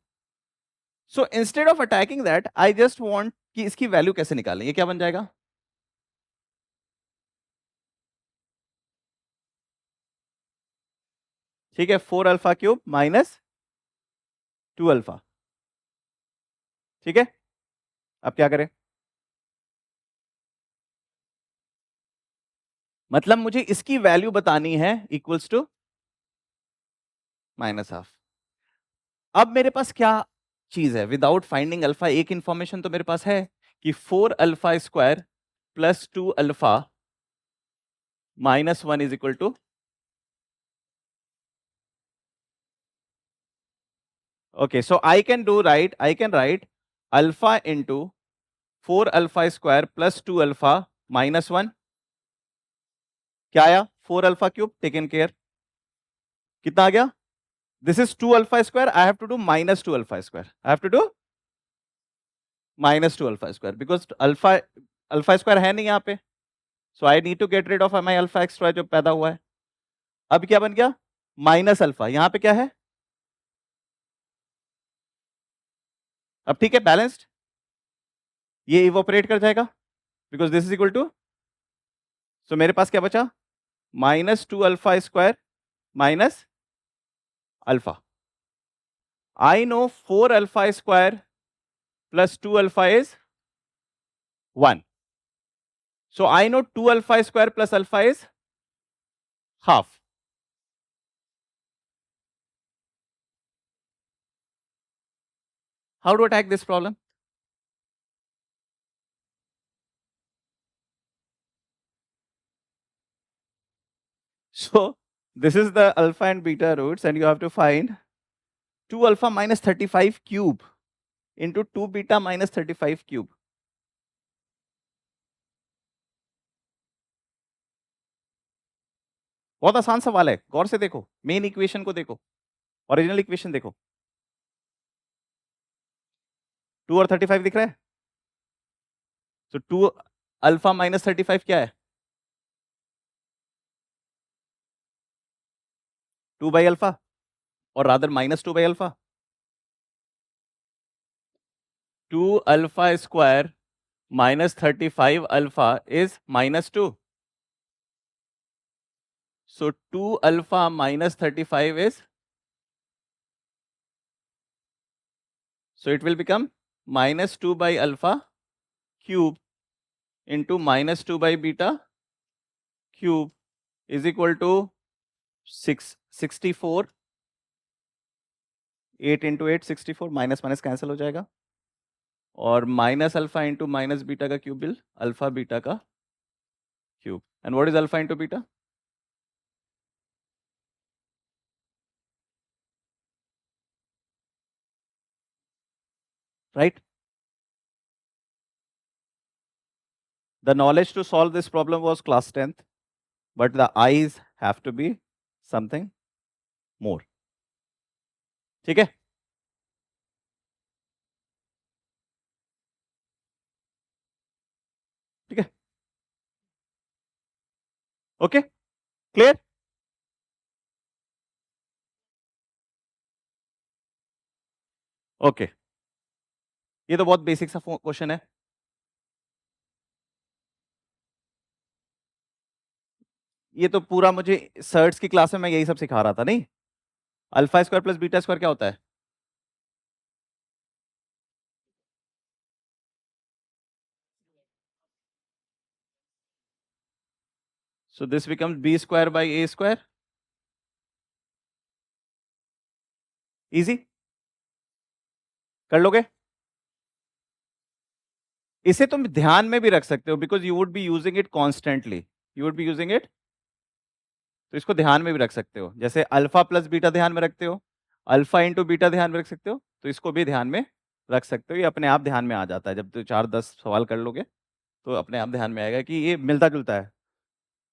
So instead of attacking that, I just want कि इसकी वैल्यू कैसे निकालें. ये क्या बन जाएगा? ठीक है, 4 अल्फा क्यूब माइनस 2 अल्फा. ठीक है, अब क्या करें? मतलब मुझे इसकी वैल्यू बतानी है इक्वल्स टू माइनस हाफ. अब मेरे पास क्या चीज है? विदाउट फाइंडिंग अल्फा एक इंफॉर्मेशन तो मेरे पास है कि 4 alpha square plus 2 alpha minus 1 is equal to. Okay, so I can write alpha into 4 alpha square plus 2 alpha minus 1. क्या आया? 4 alpha cube, taken care. कितना आ गया? This is 2 alpha square, I have to do minus 2 alpha square. I have to do minus 2 alpha square because alpha square है नहीं यहाँ पे. So I need to get rid of my alpha extra जो पैदा हुआ है. अब क्या बन गया? Minus alpha. यहाँ पे क्या है? अब ठीक है, बैलेंस्ड. ये इवोपरेट कर जाएगा because this is equal to. So मेरे पास क्या बचा? Minus 2 alpha square minus alpha. I know 4 alpha square plus 2 alpha is 1. So I know 2 alpha square plus alpha is half. How to attack this problem? So this is the alpha and beta roots and you have to find 2 alpha minus 35 cube into 2 beta minus 35 cube. बहुत आसान सवाल है, गौर से देखो. मेन इक्वेशन को देखो, ओरिजिनल इक्वेशन देखो. 2 और 35 दिख रहा है. So 2 अल्फा माइनस 35 क्या है? 2 by alpha or rather minus 2 by alpha. 2 alpha square minus 35 alpha is minus 2. So 2 alpha minus 35 is, so it will become minus 2 by alpha cube into minus 2 by beta cube is equal to 64. 8 into 8 64, minus minus cancel हो जाएगा और minus alpha into minus beta का क्यूब बिल अल्फा बीटा का cube. And what is alpha into beta? Right? The knowledge to solve this problem was class 10th, but the eyes have to be something more. ठीक है? ठीक है? Okay? Clear? Okay. ये तो बहुत बेसिक सा क्वेश्चन है. ये तो पूरा मुझे सर्ट्स की क्लास में मैं यही सब सिखा रहा था, नहीं? Alpha square plus beta square क्या होता है? So this becomes b square by a square. Easy? कर लोगे? इसे तुम ध्यान में भी रख सकते हो because you would be using it constantly. You would be using it. तो इसको ध्यान में भी रख सकते हो. जैसे अल्फा प्लस बीटा ध्यान में रखते हो, अल्फा इंटू बीटा ध्यान में रख सकते हो, तो इसको भी ध्यान में रख सकते हो. ये अपने आप ध्यान में आ जाता है. जब तो 4-10 सवाल कर लोगे तो अपने आप ध्यान में आएगा कि ये मिलता जुलता है,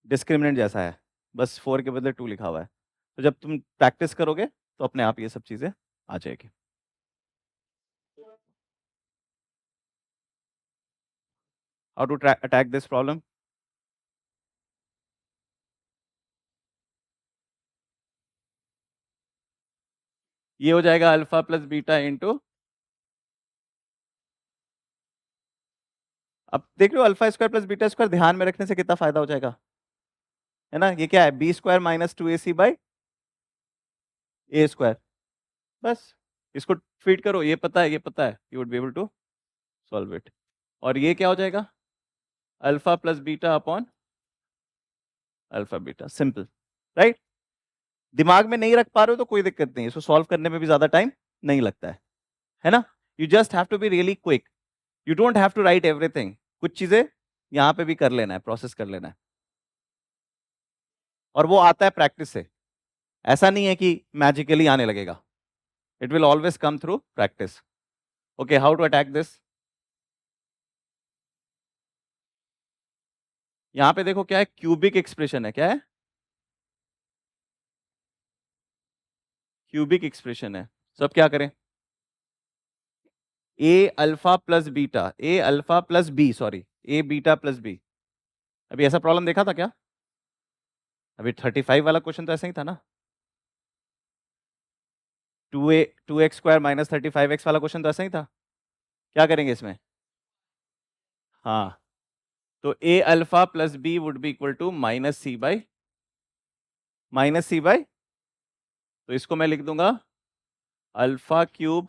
डिस्क्रिमिनेंट जैसा है, बस 4 के बदले 2 लिखा हुआ है. तो जब तुम प्रैक्टिस करोगे तो अपने आप ये सब चीजें आ जाएगी. How to attack this problem? ये हो जाएगा अल्फा प्लस बीटा इंटू, अब देख लो alpha square plus beta square ध्यान में रखने से कितना फायदा हो जाएगा, है ना? ये क्या है? B square minus 2ac by A square. बस इसको फीड करो, ये पता है, ये पता है, you would be able to solve it. और ये क्या हो जाएगा? Alpha plus beta upon alpha beta. Simple, right? दिमाग में नहीं रख पा रहे हो तो कोई दिक्कत नहीं, इसको सॉल्व करने में भी ज्यादा टाइम नहीं लगता है ना? You just have to be really quick. You don't have to write everything. कुछ चीजें यहाँ पे भी कर लेना है, प्रोसेस कर लेना है, और वो आता है प्रैक्टिस से. ऐसा नहीं है कि मैजिकली आने लगेगा. It will always come through practice. Okay, how to attack this? यहां पे देखो क्या है, क्यूबिक एक्सप्रेशन है. क्या है? क्यूबिक एक्सप्रेशन है. सब क्या करें? ए अल्फा प्लस बीटा, ए अल्फा प्लस बी, सॉरी, ए बीटा प्लस बी. अभी ऐसा प्रॉब्लम देखा था क्या? अभी 35 वाला क्वेश्चन तो ऐसा ही था ना. 2x स्क्वायर माइनस 35x वाला क्वेश्चन तो ऐसा ही था. क्या करेंगे इसमें? हाँ, तो a alpha plus b would be equal to minus c by, तो इसको मैं लिख दूंगा अल्फा क्यूब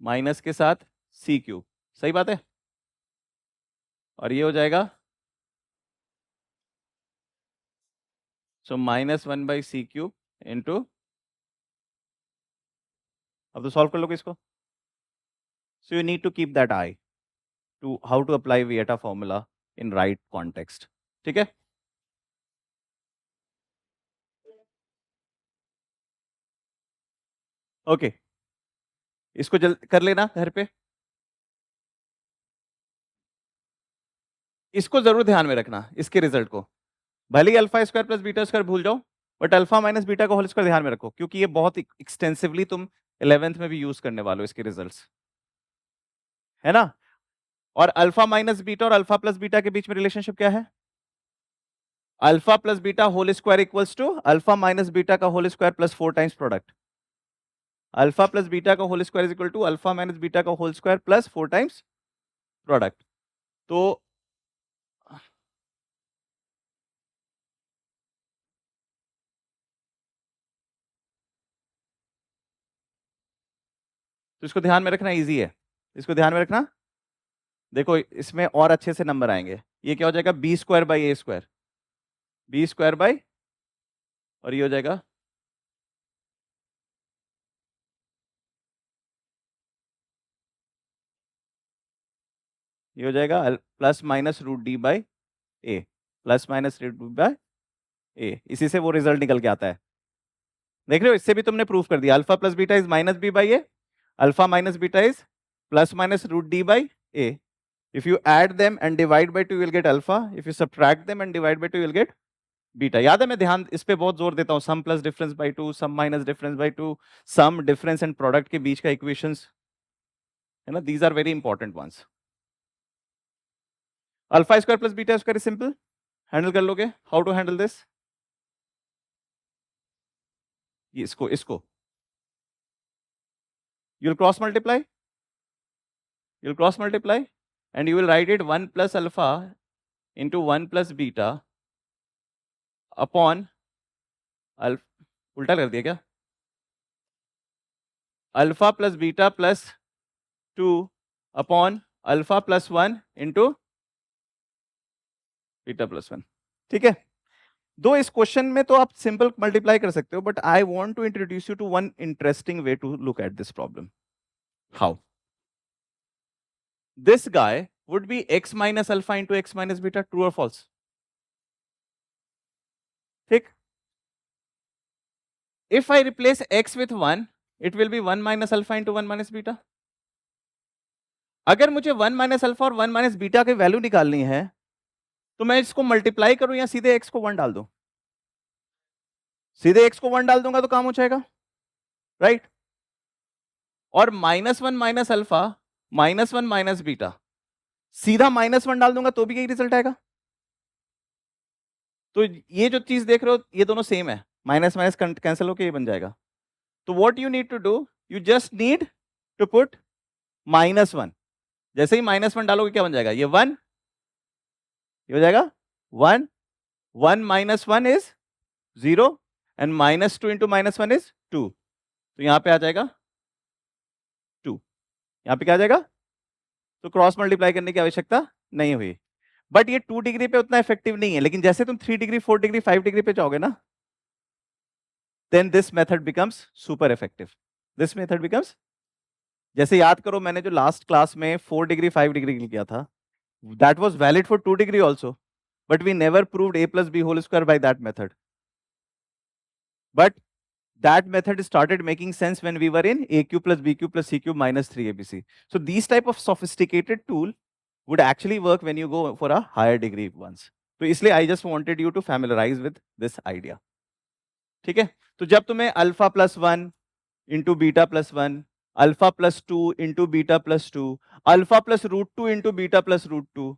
माइनस के साथ सी क्यूब. सही बात है? और ये हो जाएगा so minus 1 by c cube into, अब तो सॉल्व कर लोगे इसको. So you need to keep that eye to how to apply Vieta formula in right context. ठीक है? ओके, इसको जल्द कर लेना घर पे. इसको जरूर ध्यान में रखना, इसके रिजल्ट को. भले ही alpha square plus beta square भूल जाओ, बट अल्फा माइनस बीटा का होल स्क्वायर ध्यान में रखो, क्योंकि ये बहुत एक्सटेंसिवली तुम 11th में भी यूज करने वाले हो इसके रिजल्ट्स, है ना? और अल्फा माइनस बीटा और अल्फा प्लस बीटा के बीच में रिलेशनशिप क्या है? Alpha plus beta whole square equals to alpha minus beta का whole square plus 4 times product. Alpha plus beta का whole square is equal to alpha minus beta का whole square plus 4 times product. तो इसको ध्यान में रखना, इजी है, इसको ध्यान में रखना। देखो इसमें और अच्छे से नंबर आएंगे। ये क्या हो जाएगा, b square by A square, b square by, और ये हो जाएगा plus minus root D by a, plus minus root D by a. इसी से वो रिजल्ट निकल के आता है। देख रहे हो, इससे भी तुमने प्रूफ कर दिया। Alpha plus beta is minus B by A, alpha minus beta is plus minus root D by A. If you add them and divide by 2, you will get alpha. If you subtract them and divide by 2, you will get beta. याद है, मैं ध्यान इस पे बहुत जोर देता हूँ, sum plus difference by 2, sum minus difference by 2, sum difference and product के बीच का इक्वेशंस है ना, these are very important ones. Alpha square plus beta square is simple, handle कर लोगे। हाउ टू हैंडल दिस, ये इसको you'll cross multiply, you'll cross multiply and you will write it 1 plus alpha into 1 plus beta upon उल्टा कर दिया क्या, alpha plus beta plus 2 upon alpha plus 1 into beta plus 1। ठीक है, दो इस क्वेश्चन में तो आप सिंपल मल्टीप्लाई कर सकते हो, but I want to introduce you to one interesting way to look at this problem. How this guy would be x minus alpha into x minus beta, true or false? ठीक, if I replace x with 1, it will be 1 minus alpha into 1 minus beta. अगर मुझे 1 माइनस अल्फा और 1 माइनस बीटा की वैल्यू निकालनी है, तो मैं इसको मल्टीप्लाई करूं या सीधे x को 1 डाल दूं? सीधे x को 1 डाल दूंगा तो काम हो जाएगा, राइट? और -1 माइनस अल्फा -1 माइनस बीटा, सीधा -1 डाल दूंगा तो भी यही रिजल्ट आएगा। तो ये जो चीज देख रहे हो, ये दोनों सेम है, माइनस माइनस कैंसिल होकर ये बन जाएगा। तो what you need to do, you just need to put -1। जैसे ही -1 डालोगे क्या बन जाएगा, ये 1, ये हो जाएगा 1, 1 minus 1 is 0 and -2 into -1 is 2, तो यहां पे आ जाएगा 2, यहां पे क्या आ जाएगा, तो क्रॉस मल्टीप्लाई करने की आवश्यकता नहीं हुई। बट ये 2 डिग्री पे उतना इफेक्टिव नहीं है, लेकिन जैसे तुम 3 डिग्री 4 डिग्री 5 डिग्री पे जाओगे ना, then this method becomes super effective. This method becomes, जैसे याद करो मैंने जो लास्ट क्लास में 4 डिग्री 5 डिग्री किया था, that was valid for 2 degree also, but we never proved a plus b whole square by that method. But that method started making sense when we were in a cube plus b cube plus c cube minus 3abc. So these type of sophisticated tool would actually work when you go for a higher degree ones. तो इसलिए I just wanted you to familiarize with this idea. ठीक है, तो जब तुम्हें alpha plus 1 into beta plus 1, alpha plus 2 into beta plus 2, alpha plus √2 into beta plus √2,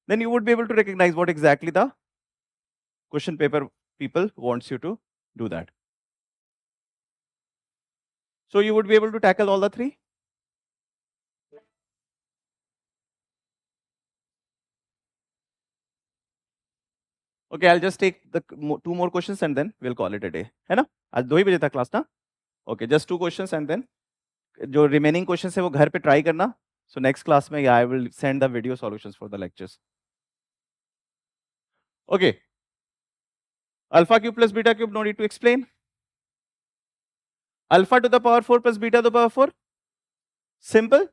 then you would be able to recognize what exactly the question paper people wants you to do that. So you would be able to tackle all the three? Okay, I'll just take the 2 more questions and then we'll call it a day. है ना? आज 2 ही बजे तक क्लास ना? Okay, just 2 questions and then जो remaining questions है वो घर पे try करना. So next class में I will send the video solutions for the lectures. Okay. Alpha cube plus beta cube, no need to explain. Alpha to the power 4 plus beta to the power 4. Simple.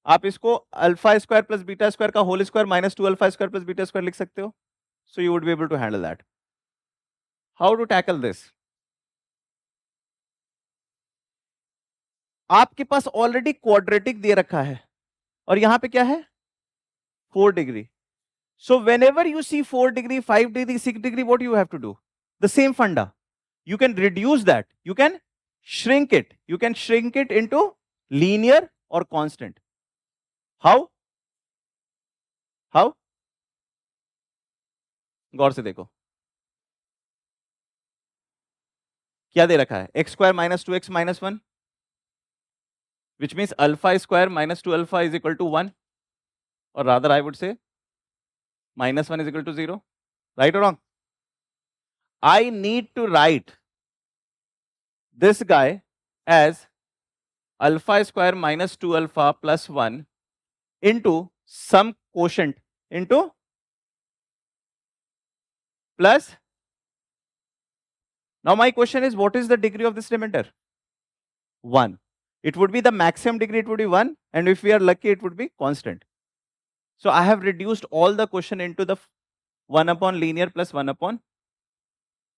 आप इसको alpha square plus beta square का whole square -2 alpha square plus beta square लिख सकते हो. So you would be able to handle that. How to tackle this? आपके पास ऑलरेडी क्वाड्रेटिक दे रखा है और यहां पे क्या है, 4 degree. So whenever you see 4 degree, 5 degree, 6 degree, what you have to do? The same funda. You can reduce that. You can shrink it. You can shrink it into linear or constant. How? How? गौर से देखो. क्या दे रखा है, x square minus 2x minus 1, which means alpha square minus 2 alpha is equal to 1, or rather I would say minus 1 is equal to 0. Right or wrong? I need to write this guy as alpha square minus 2 alpha plus 1 into some quotient into plus. Now my question is, what is the degree of this remainder? 1. It would be the maximum degree, it would be 1, and if we are lucky, it would be constant. So I have reduced all the quotient into the 1 upon linear plus 1 upon.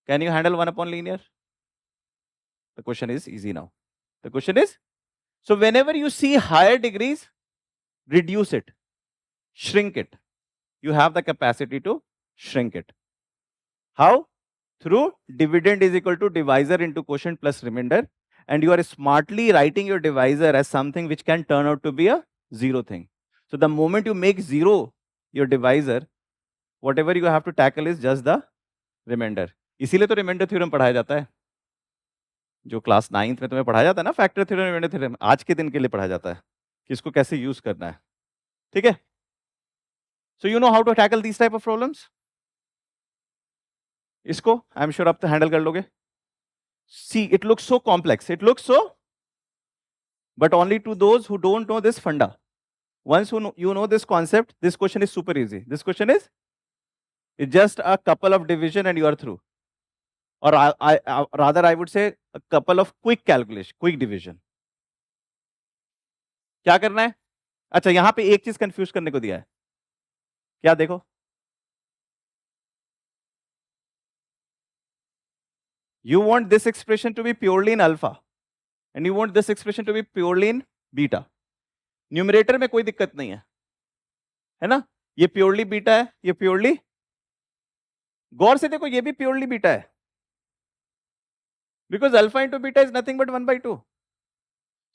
Can you handle 1 upon linear? The question is easy now. The question is, so whenever you see higher degrees, reduce it, shrink it. You have the capacity to shrink it. How? Through dividend is equal to divisor into quotient plus remainder, and you are smartly writing your divisor as something which can turn out to be a zero thing. So the moment you make zero your divisor, whatever you have to tackle is just the remainder. इसीलिए तो remainder theorem पढ़ाया जाता है, जो क्लास 9th में तुम्हें पढ़ाया जाता है ना, फैक्टर थ्योरम, रिमाइंडर थ्योरम, आज के दिन के लिए पढ़ाया जाता है कि इसको कैसे यूज करना है. ठीक है? So you know how to tackle these type of problems. इसको आई एम श्योर आप तो हैंडल कर लोगे. See, it looks so complex, it looks so, but only to those who don't know this funda. Once you know this concept, this question is super easy. This question is, it's just a couple of division and you are through. Or rather I would say a couple of quick calculation, quick division. क्या करना है? अच्छा, यहां पे एक चीज कंफ्यूज करने को दिया है. क्या देखो, you want this expression to be purely in alpha and you want this expression to be purely in beta. Numerator में कोई दिक्कत नहीं है ना? ये प्योरली बीटा है, ये प्योरली, गौर से देखो, ये भी प्योरली बीटा है, because alpha into beta is nothing but 1/2.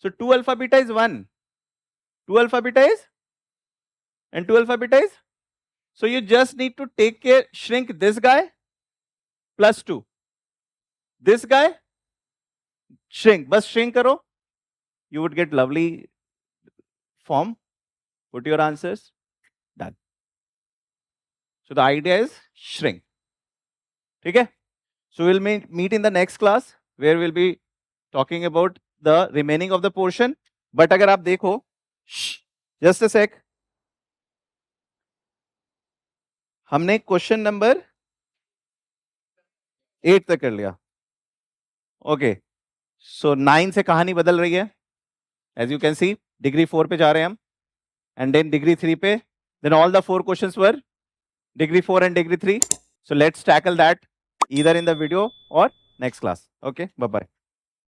So 2 alpha beta is 1, 2 alpha beta is, and 2 alpha beta is, so you just need to take care, shrink this guy plus 2, this guy shrink, बस shrink करो, you would get lovely form. Put your answers, done. So the idea is shrink. ठीक है? So we'll meet in the next class where we'll be talking about the remaining of the portion. But अगर आप देखो, just a sec, हमने क्वेश्चन नंबर 8 तक कर लिया. ओके, सो 9 से कहानी बदल रही है. As you can see, degree 4 पे जा रहे हैं हम, एंड देन डिग्री 3 पे, then all the 4 questions were degree 4 and degree 3. So let's tackle that either in the video or next class. Okay, bye bye.